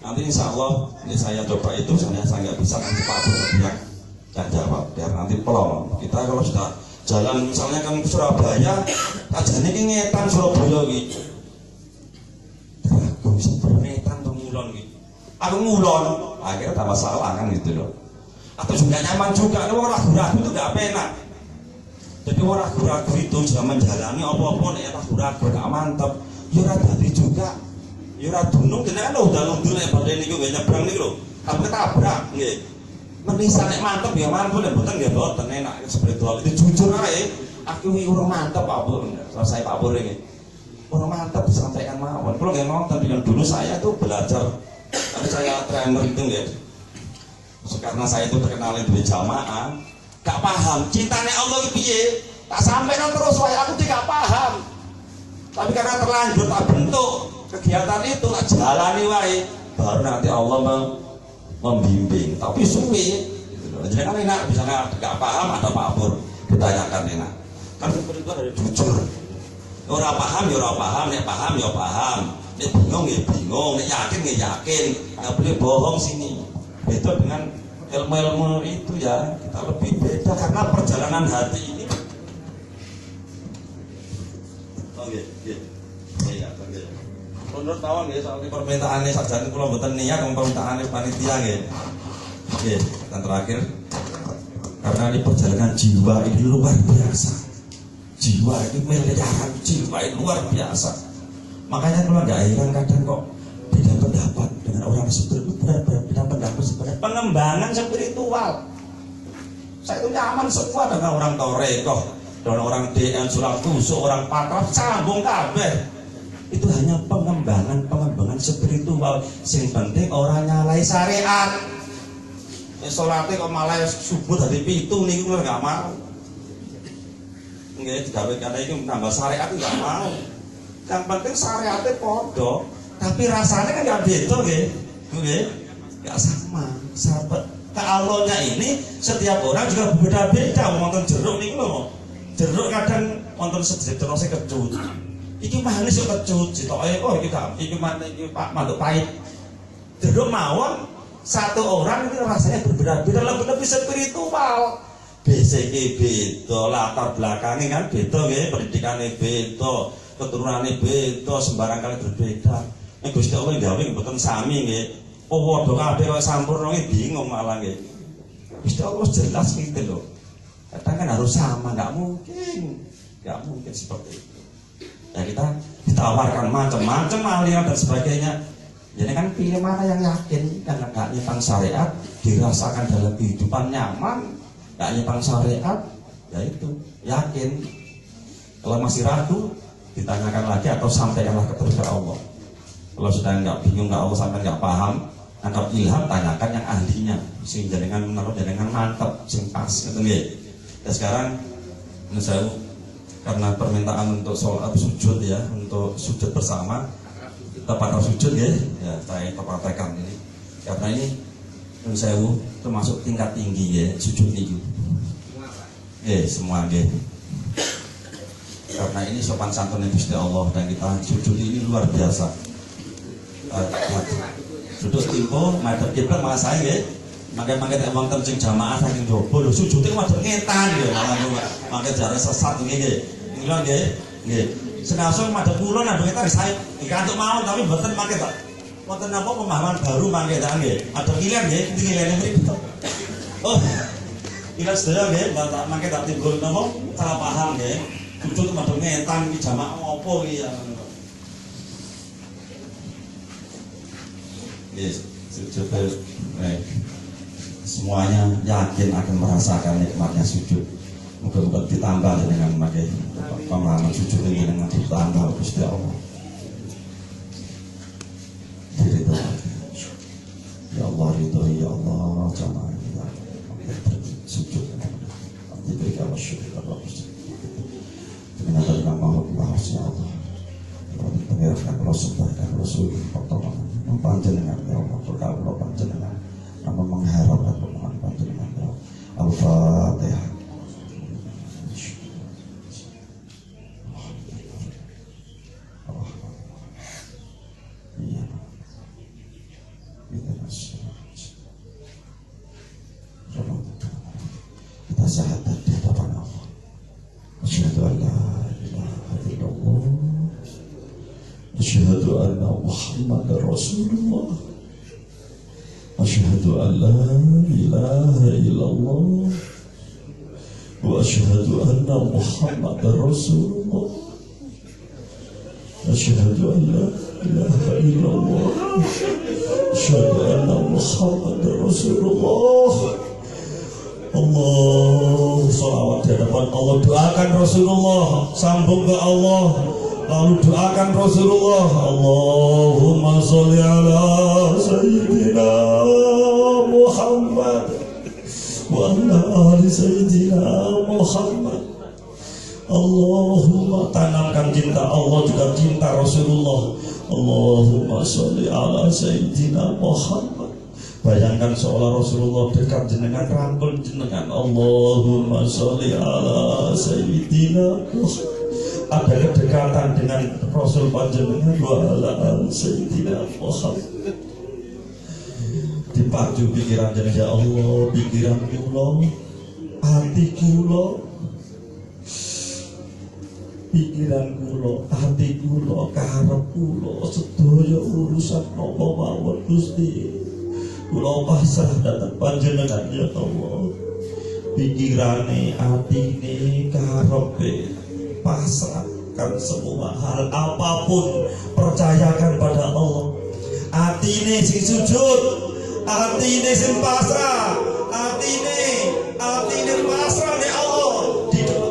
Nanti insya Allah ini saya coba itu, saya nggak bisa nanti Pak Pur yang jawab biar nanti pelong. Kita kalau sudah jalan misalnya kan ke Surabaya, aja ini ngetan Surabaya gitu. Aku bisa bernetan tuh ngulon gitu. Aku ngulon, akhirnya tambah salah kan gitu loh. Atau juga nyaman juga, orang ragu-ragu itu nggak enak. Jadi orang ragu-ragu itu sudah menjalani apa-apa nih ragu-ragu nggak mantap. Ya tadi juga. Yura dunung kena kan udah luntur nek badhe niku nggih nyebrang niku lho. Tapi ketabrak nggih. Menisa nek mantep ya mantep nek boten nggih boten enak spiritual itu jujur ae. Aku iki urung mantep Pak Pur. Selesai Pak Pur iki. Urung mantep disampaikan mawon. Kulo nggih nonton dengan dulu saya tuh belajar. Tapi saya trainer itu nggih. Karena saya itu terkenal di jamaah, gak paham cintane Allah iki piye. Tak sampai terus wae aku tidak paham. Tapi karena terlanjur tak bentuk kegiatan itu lah jalani wae baru nanti Allah membimbing tapi suwi jadi kan enak bisa nggak paham ada Pak Pur ditanyakan enak kan seperti itu dari jujur orang paham ya orang paham nek paham ya paham nek bingung ya bingung nek yakin ya yakin nggak boleh bohong sini beda dengan ilmu-ilmu itu ya kita lebih beda karena perjalanan hati ini menurut tawon nggih soal permintaane sajane kula mboten niat permintaane panitia nggih. Nggih, dan terakhir karena ini perjalanan jiwa ini luar biasa. Jiwa ini miliaran jiwa ini luar biasa. Makanya kalau nggak heran kadang kok beda pendapat dengan orang spiritual, beda pendapat sebenarnya pengembangan spiritual. Saya itu nyaman semua dengan orang Torekoh, dengan orang DN Sulam Tusuk, orang Pakraf, sambung kabeh. Itu hanya pengembangan spiritual. Sing penting orang nyalai syariat. Salate kok malah subuh dari 7 niku nggak mau. Nggih digawe kene iki nambah syariat nggak mau. Yang penting syariatnya podo, tapi rasanya kan nggak beda nggih. Nggih. Nggak sama. Sahabat Allahnya ini setiap orang juga berbeda-beda. Wonten jeruk niku lho. Jeruk kadang wonten sedikit terus kecut. Iki manis yo kecut, sitoke oh iki gak iki Pak mantuk pahit. Jeruk mawon satu orang ini rasanya berbeda-beda lebih spiritual. BCG beda, latar belakangnya kan beda nggih, pendidikannya beda, keturunannya beda, sembarang kali berbeda. Nek Gusti Allah gawe mboten sami nggih. Oh padha kabeh kok sampurna bingung malah nggih. Gusti Allah jelas gitu loh. Kadang kan harus sama, nggak mungkin seperti itu. Ya kita ditawarkan macam-macam aliran dan sebagainya, Jadi kan pilih mana yang yakin, karena nggak nyimpang syariat, dirasakan dalam kehidupan nyaman, nggak nyimpang syariat, ya itu yakin. Kalau masih ragu, ditanyakan lagi atau sampaikanlah terus ke Allah. Kalau sudah nggak bingung, nggak Allah sampai nggak paham, nangkap ilham, tanyakan yang ahlinya, sehingga dengan menurut dengan mantap, sing pas, gitu nggih. Dan sekarang, menurut saya, karena permintaan untuk sholat sujud ya, untuk sujud bersama, kita pada sujud ya, saya perhatikan ini, karena ini menurut saya termasuk tingkat tinggi ya, sujud itu. Semua ya. Karena ini sopan santun Gusti Allah dan kita sujud ini luar biasa. Sujud timpo, madhep kiblat malah saya ya. Makai wong terjeng jamaah saking jowo lho sujudnya madhep ngetan ya, malah makai jarak sesat nggih. Nggih nggih. Nggih. Senasung madhep kulon nang ngetan saya dikantuk mawon tapi mboten makai tak. Wonten napa pemahaman baru makai tak nggih. Madhep ngilen nggih, ngilene mriki. Oh. Ila sedaya nggih, tak makai tak timbul napa salah paham nggih. Sujud madhep ngetan iki jamaah opo iki ya. Yes, sujud semuanya yakin akan merasakan nikmatnya sujud. Moga-moga ditambah dengan pakai pemahaman sujud ini dengan ditambah Gusti Allah. Ridho. Ya Allah ridho, ya Allah jamaah ya. Sujud. Diberikan syukur kepada Allah. Dengan nama Allah ya Allah. Pengiratkan Rasul dan Rasul pertolongan mempanjenengan ya Allah berkabul panjenengan namun mengharapkan permohonan panjenengan ya Al-Fatihah. Kita syahadat di hadapan Allah. Asyhadu an la ilaha illallah. Asyhadu anna Muhammadar Rasulullah. Asyhadu an la ilaha illallah. Wa asyhadu anna Muhammadar Rasulullah. Asyhadu an la ilaha illallah. Asyhadu anna Muhammadar Rasulullah. Allah, salawat di hadapan Allah, doakan Rasulullah, sambung ke Allah. Lalu doakan Rasulullah, Allahumma sholli ala Sayyidina Muhammad wa ala ali Sayyidina Muhammad. Allahumma tanamkan cinta Allah juga cinta Rasulullah. Allahumma sholli ala Sayyidina Muhammad. Bayangkan seolah Rasulullah dekat jenengan, rangkul jenengan. Allahumma sholli ala Sayyidina Muhammad. Ada kedekatan dengan Rasul panjenengan wa ala Sayyidina Muhammad. Dipacu pikiran jenengan ya Allah, pikiran kula, hati kula, pikiran kula, hati kula, karep kula, sedaya urusan napa mawon Gusti. Kula pasrah dhateng panjenengan ya Allah. Pikirane, atine, karepe pasrahkan semua hal apapun, percayakan pada Allah. Atine sing sujud, atine sing pasrah, atine pasrah nih Allah.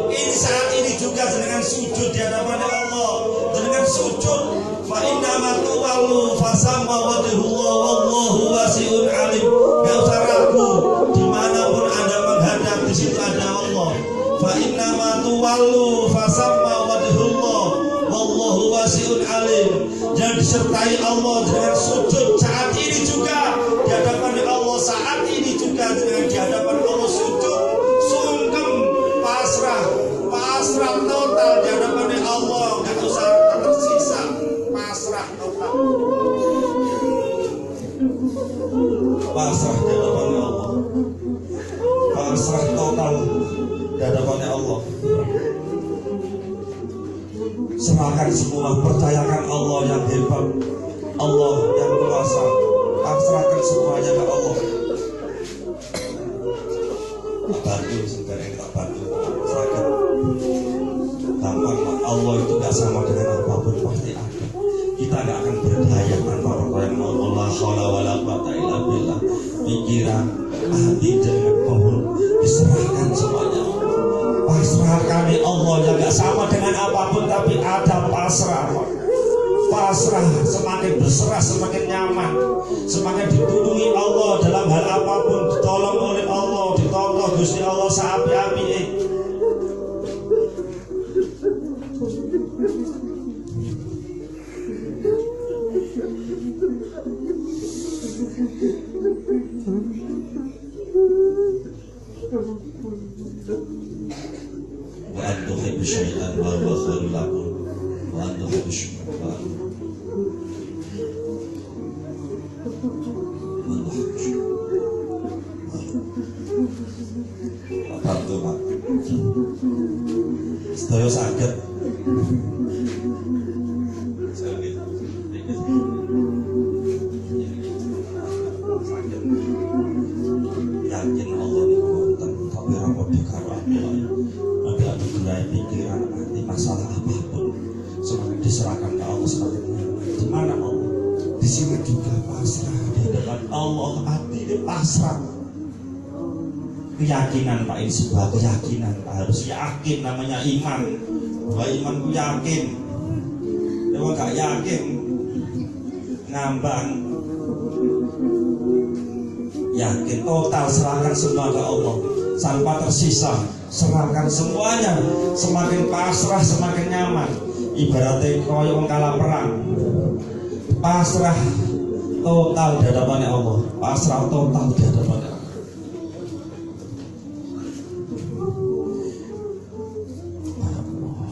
Ini saat ini juga dengan sujud di hadapan Allah, dengan sujud. Fa inna ma tuwallu fasamma wajhullah wallahu wasi'un alim. Gak usah ragu, dimanapun Anda menghadap di situ ada Allah. Fa inna ma tuwallu fasamma wajhullah wallahu wasi'un alim. Yang disertai Allah dengan sujud saat ini juga di hadapan Allah, saat ini juga dengan di hadapan Allah sujud, sungkem, pasrah total di hadapan Allah, nggak usah tersisa, pasrah total, pasrah di hadapan Allah, pasrah total di hadapan Allah. Serahkan semua, percayakan Allah yang hebat, Allah yang kuasa, pasrahkan semuanya ke Allah. Bantu sebenarnya kita bantu, serahkan. Gampang, Allah itu gak sama dengan apapun, pasti ada. Kita gak akan berdaya tanpa orang yang mau pikiran, hati dengan mohon diserahkan semuanya. Pasrahkan ya Allah yang gak sama dengan apapun, tapi ada pasrah. Pasrah, semakin berserah semakin nyaman, semakin ditulungi Allah dalam hal apapun, ditolong oleh Allah, ditolong Gusti Allah saapi-api. Wa antum tuhibbu syai'an wa huwa khairul lakum wa antum tuhibbu syai'an. Bantu Pak. Sedaya saged. Yakin Allah niku wonten, tapi ora padha karo aku. Ada anugerah pikiran, hati, masalah apapun, semakin diserahkan ke Allah semakin di mana Allah. Di sini juga pasrah di hadapan Allah, hati ini pasrah. Keyakinan Pak, ini sebuah keyakinan Pak, harus yakin, namanya iman. Bahwa iman ku yakin. Kalau gak yakin ngambang. Yakin total, serahkan semua ke Allah tanpa tersisa, serahkan semuanya. Semakin pasrah semakin nyaman. Ibaratnya kaya wong kalah perang, pasrah total di hadapan Allah, pasrah total di hadapan Allah.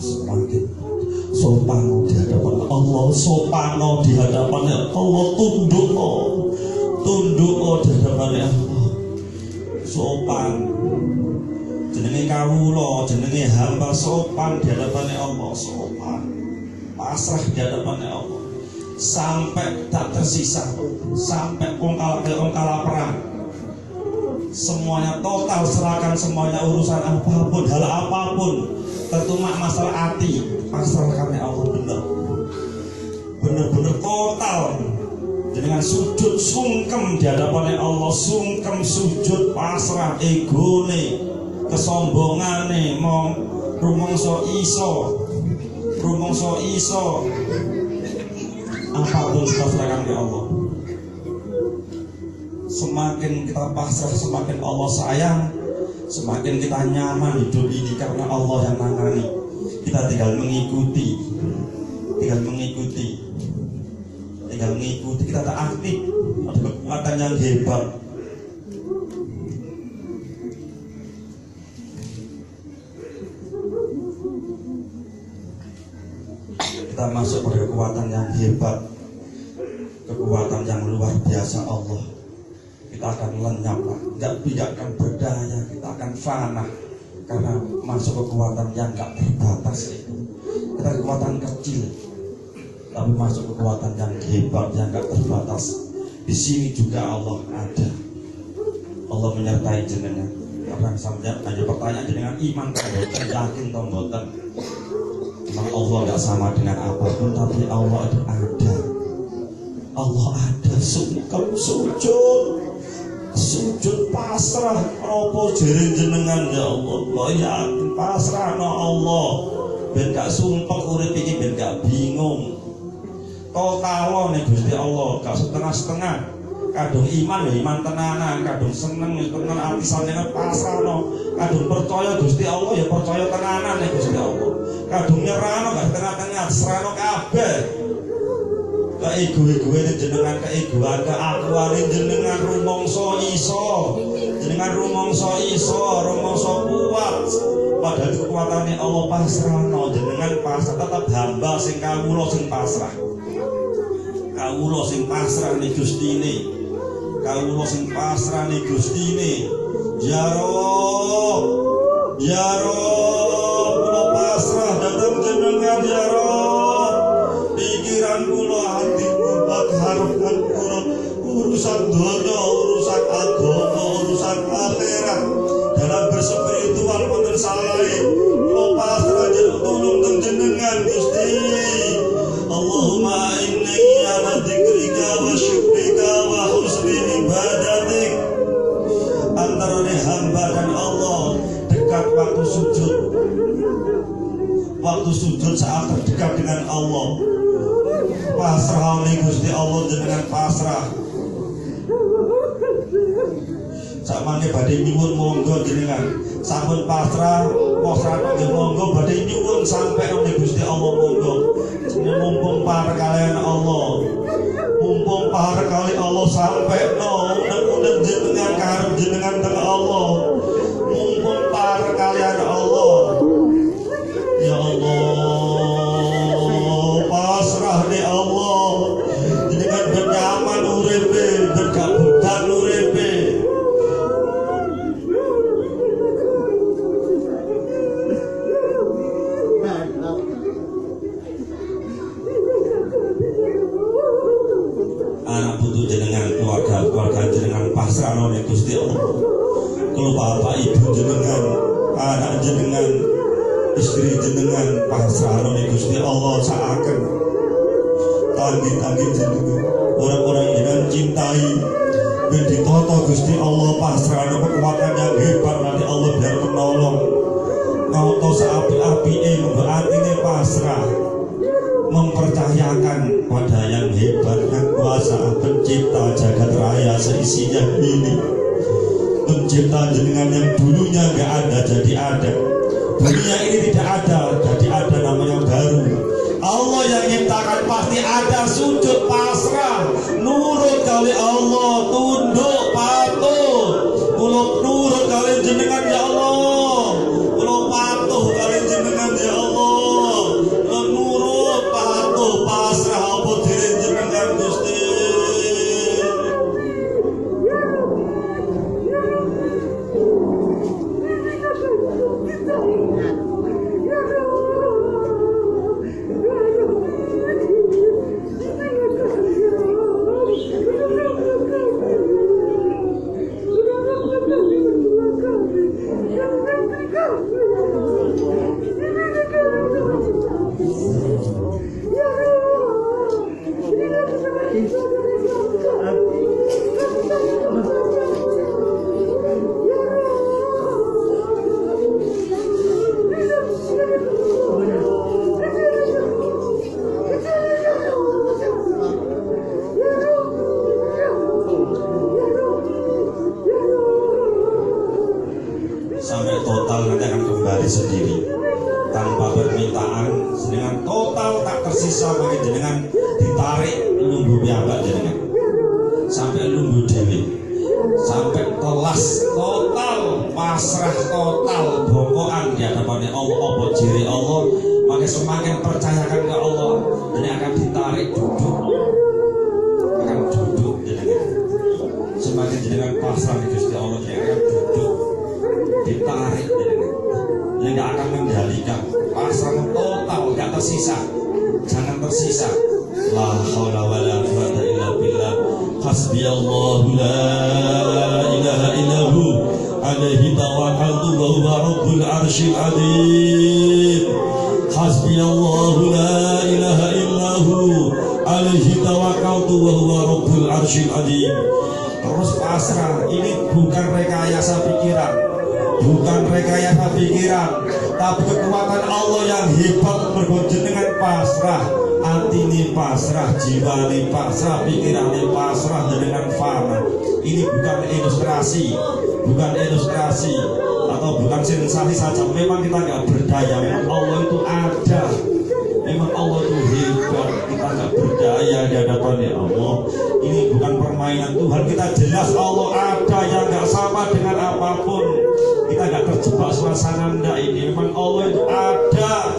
Semakin sopan di hadapan Allah, sopan di hadapan Allah, tunduk di hadapan Allah, sopan. Jenenge kawula, jenenge hamba sopan di hadapan Allah, sopan. Pasrah di hadapan Allah. Sampai tak tersisa, sampai wong kalah perang. Semuanya total, serahkan semuanya, urusan apapun, hal apapun, terutama masalah hati, pasrahkan ya Allah, bener-bener total. Dengan sujud sungkem di hadapan Allah, sungkem sujud pasrah, egone, kesombongane, mau rumangsa iso, apapun kita serahkan ke Allah. Semakin kita pasrah, semakin Allah sayang, semakin kita nyaman hidup ini karena Allah yang nangani. Kita tinggal mengikuti, kita tak aktif. Ada kekuatan yang hebat. Kita masuk pada kekuatan yang hebat, kekuatan yang luar biasa Allah. Kita akan lenyap, tidak akan berdaya, kita akan fana karena masuk kekuatan yang gak terbatas itu. Kita kekuatan kecil, tapi masuk kekuatan yang hebat, yang gak terbatas. Di sini juga Allah ada. Allah menyertai jenengan. Karena sampai ada pertanyaan jenengan iman mboten, yakin atau mboten. Memang Allah gak sama dengan apapun, tapi Allah itu ada. Allah ada, sungkem sujud pasrah. Apa jere jenengan ya Allah? Yakin pasrah no Allah. Ben gak sumpek urip iki, ben gak bingung. Total nih Gusti Allah, gak setengah-setengah. Kadung iman ya iman tenanan, kadung seneng ya tenan ati sampeyan pasrahno. Kadung percaya Gusti Allah ya percaya tenanan nih Gusti Allah. Kadung nyerahno gak tengah-tengah, serahno kabeh. Keego-egoe jenengan, keegoan, keakuane jenengan rumangsa iso. Jenengan rumangsa kuat. Padahal kekuatannya Allah pasrahno, jenengan pasrah, tetap hamba sing kawula sing pasrah. Kawula sing pasrah ning Gustine. Kawula sing pasrah ning Gustine. Ya Rob, kula pasrah dhateng jenengan ya Rob. Pikiran kula, hati kula, harapan kula, urusan donya, urusan agama, urusan akhirat, dalam berspiritual wonten salahe. Kula pasrah tulung teng jenengan Gusti. Allahumma inni ala dzikrika wa syukrika wa husni ibadatik. saat terdekat dengan Allah. Pasrah oleh Gusti Allah jenengan pasrah. Sakmane badhe nyuwun monggo jenengan. Sampun pasrah, nggih monggo badhe nyuwun sampai oleh Gusti Allah monggo. Jenengan mumpung parek kalian Allah. Mumpung parek kali Allah sampai mudah-mudahan jenengan karep jenengan dengan Allah. Mumpung parek kalian Allah. Ya Allah, pasrah di Allah. Jenengan bernyaman uripe, berkabutan uripe. Anak putu jenengan, keluarga jenengan pasrah oleh Gusti Allah. Kalau bapak ibu jenengan, anak jenengan, istri jenengan pasrah oleh Gusti Allah seakan tanggi jenengan orang-orang jenengan cintai ben ditoto Gusti Allah pasrah oleh kekuatan yang hebat nanti Allah biar menolong noto seapi-api berarti pasrah mempercayakan pada yang hebat yang kuasa pencipta jagat raya seisinya ini, pencipta jenengan yang dulunya nggak ada jadi ada. Dunia ini tidak ada, jadi ada namanya baru. Allah yang menciptakan pasti ada, sujud pasrah, nurut kali Allah, tunduk patuh. Kalau nurut kali jenengan ya Allah, kalau patuh kali jenengan ya Allah, kalau nurut patuh pasrah apa diri jenengan Gusti. Sampai total nanti akan kembali sendiri tanpa permintaan, dengan total tak tersisa bagi jenengan ditarik lumbu piyambak jenengan sampai lumbu dewi sampai telas total pasrah total bokokan di hadapannya Allah apa jiri Allah. Maka semakin percayakan ke Allah ini akan ditarik duduk jenengan. Semakin jenengan pasrah di Gusti Allah jenengan akan duduk ditarik jenengan. Yang nggak akan mengendalikan pasrah total nggak tersisa, jangan tersisa. La haula wala quwwata illa billah. Hasbiyallahu la ilaha illahu alaihi tawakkaltu wa huwa rabbul arsyil azim. Hasbiyallahu la ilaha illahu alaihi tawakkaltu wa huwa rabbul arsyil azim. Terus pasrah ini bukan rekayasa pikiran, bukan rekayasa pikiran, tapi kekuatan Allah yang hebat berwujud dengan pasrah. Hati ini pasrah, jiwa ini pasrah, pikiran ini pasrah dengan fana. Ini bukan ilustrasi, atau bukan sensasi saja. Memang kita nggak berdaya, memang Allah itu ada, memang Allah itu hebat. Kita nggak berdaya di hadapan Allah. Ini bukan permainan Tuhan. Kita jelas Allah ada yang nggak sama dengan apapun. Kita nggak terjebak suasana anda ini. Memang Allah itu ada.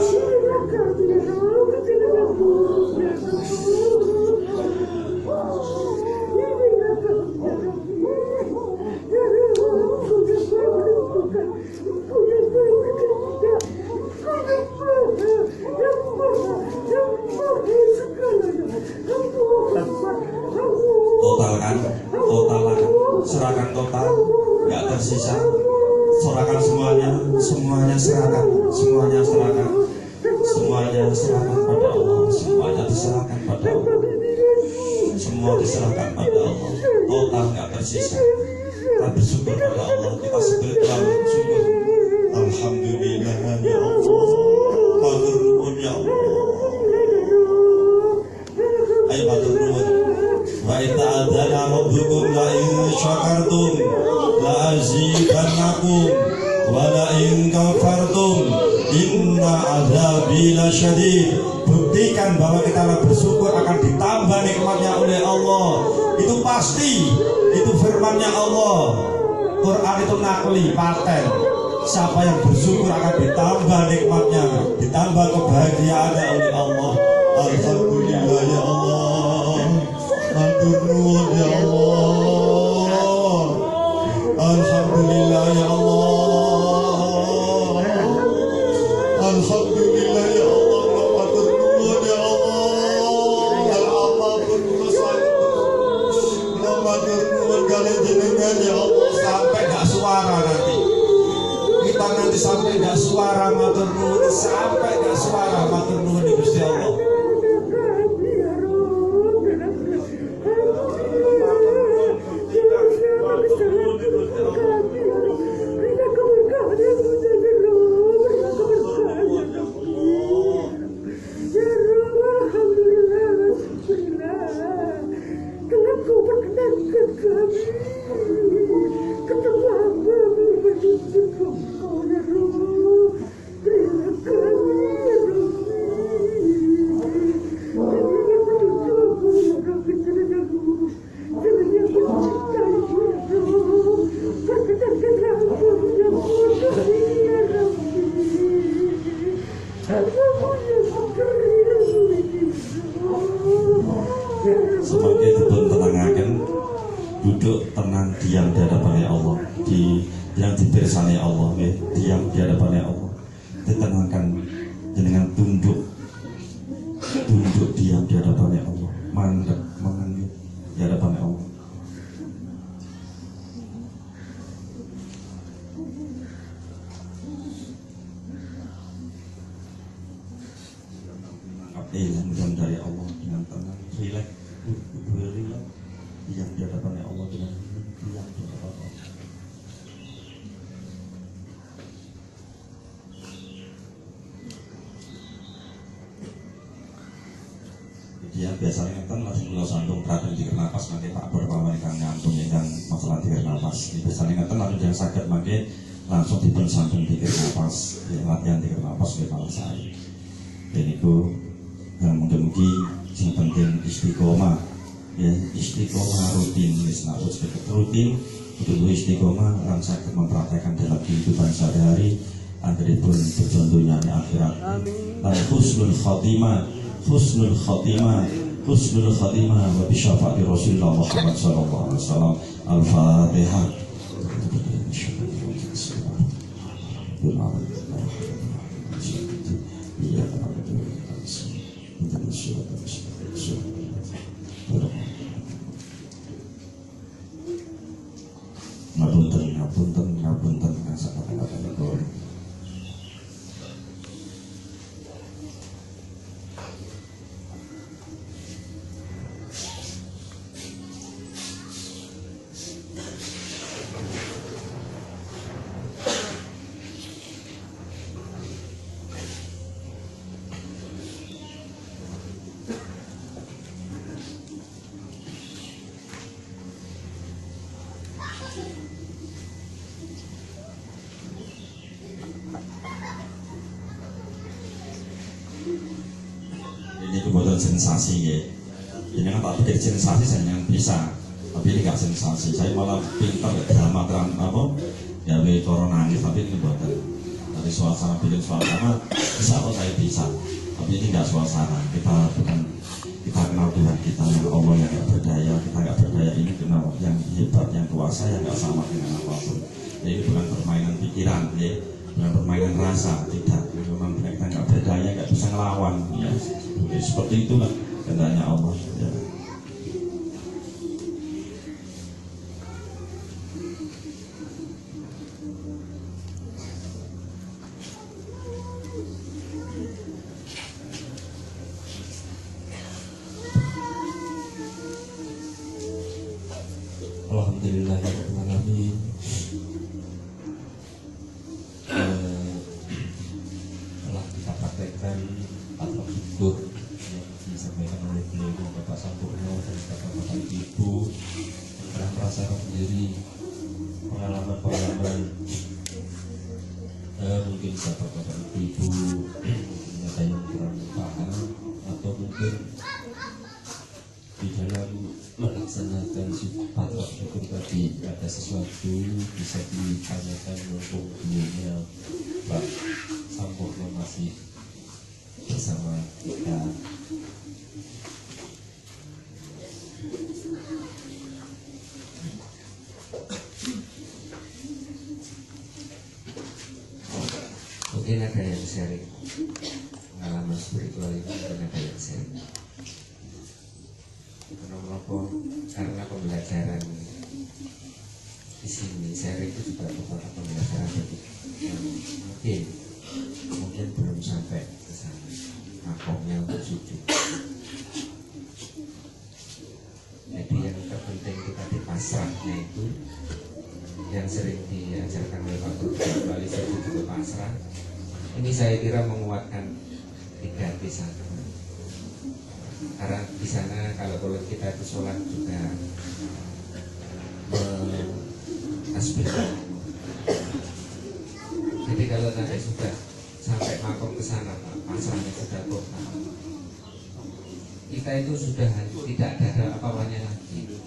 Serahkan total, nggak tersisa. Serahkan semuanya serahkan, semuanya serahkan pada Allah, semuanya diserahkan pada Allah, semua diserahkan pada Allah, total nggak tersisa. Kita bersyukur pada Allah, kita spiritual syukur. Alhamdulillah ya Allah, matur nuwun ya Allah. la in syakartum la azidannakum wa la in kafartum inna adzabi lasyadid. Buktikan bahwa kita bersyukur akan ditambah nikmatnya oleh Allah. Itu pasti, itu firman-Nya Allah. Quran itu nakli, paten. Siapa yang bersyukur akan ditambah nikmatnya, ditambah kebahagiaannya oleh Allah. Alhamdulillah ya Allah, matur nuwun ya Allah. Alhamdulillah ya Allah, alhamdulillah ya Allah, matur nuwun ya Allah. Al-Allahun musallin, matur nuwun kalian jenengan ya Allah. Sampai gak suara nanti. Kita nanti sampai gak suara matur nuwun, sampai gak suara matur nuwun di Gusti Allah. Sebagai dipun tenangaken, duduk tenang diam di hadapannya Allah, yang dipirsani Allah, diam di hadapannya Allah, ditenangkan dengan tunduk diam di hadapannya Allah, mandek menangis di hadapannya Allah. Ilham dari Allah dengan tenang, rileks, rileks, diam di hadapannya Allah dengan diam di hadapan Allah. Dia biasanya ngeten lagi kula sambung praten dikir nafas mangke Pak Pur pamane kang ngantung ingkang masalah dikir nafas. Biasanya ngeten lalu yang saged mangke langsung dipun sambung dikir nafas, latihan dikir nafas nggih Pak Sari. Deniku yang mudah-mudahan yang penting istiqomah, ya istiqomah rutin, rutin untuk istiqomah yang sakit mempraktekkan dalam kehidupan sehari-hari agar pun bercontohnya di akhirat. Dan husnul khatimah wa bisyafaati Rasulullah Muhammad sallallahu alaihi wasallam. Al-Fatihah. Ngapunten sangat-sangat niku. Ini kebutuhan sensasi ya. Ini kan tak pikir sensasi saya yang bisa, tapi ini gak sensasi. Saya malah pintar drama apa? Ya cara nangis, tapi ini kebutuhan dari suasana bikin suasana bisa kok saya bisa. Tapi ini gak suasana. Kita kenal Tuhan kita yang Allah yang gak berdaya. Kita gak berdaya ini kenal yang hebat, yang kuasa, yang gak sama dengan apapun. Jadi bukan permainan pikiran ya. Bukan permainan rasa, tidak. Memang kita nggak berdaya, nggak bisa ngelawan ya. Seperti itulah kehendaknya Allah ya. Alhamdulillahirrahmanirrahim. Telah kita praktekkan atau hidup yang disampaikan oleh beliau Bapak Sampurno dan Bapak Ibu, yang merasa merasakan sendiri pengalaman-pengalaman mungkin bapak-bapak ibu-ibu mungkin ada yang kurang paham atau mungkin di dalam melaksanakan patwa syukur tadi ada sesuatu bisa ditanyakan mumpung dulunya Pak Sampurno masih bersama kita. Mungkin ada yang sharing pengalaman spiritual ini, mungkin ada yang sharing. Karena pembelajaran di sini sharing itu juga beberapa pembelajaran yang mungkin belum sampai ke sana makomnya untuk sujud. Jadi yang terpenting itu tadi pasrahnya itu yang sering diajarkan oleh Pak Guru melalui sujud itu pasrah. Ini saya kira menguatkan 3P sana. Karena di sana kalau kita itu sholat juga tasbihkan. Jadi kalau nanti sudah sampai makom ke sana, pasrahnya sudah total, kita itu sudah tidak ada apa-apanya lagi.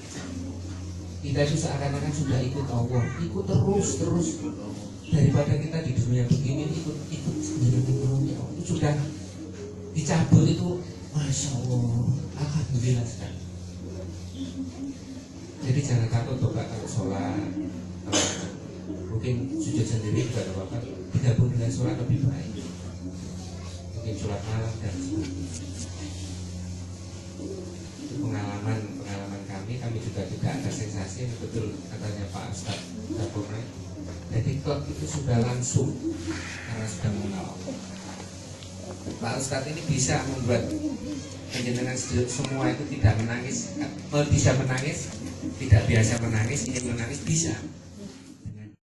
Kita itu seakan-akan sudah ikut Allah, ikut terus daripada kita di dunia begini ikut sendiri itu sudah dicabut itu, masya Allah, alhamdulillah sekali. Jadi jangan takut Bapak kalau sholat, mungkin sujud sendiri juga Bapak digabung dengan sholat lebih baik. Mungkin sholat malam dan sebagainya. Pengalaman kami juga ada sensasi yang betul katanya Pak Ustadz Dapurnya. Jadi klub itu sudah langsung karena sudah mengenal Allah. Pak Ustadz ini bisa membuat penjenengan semua itu tidak menangis, bisa menangis, tidak biasa menangis, ingin menangis bisa.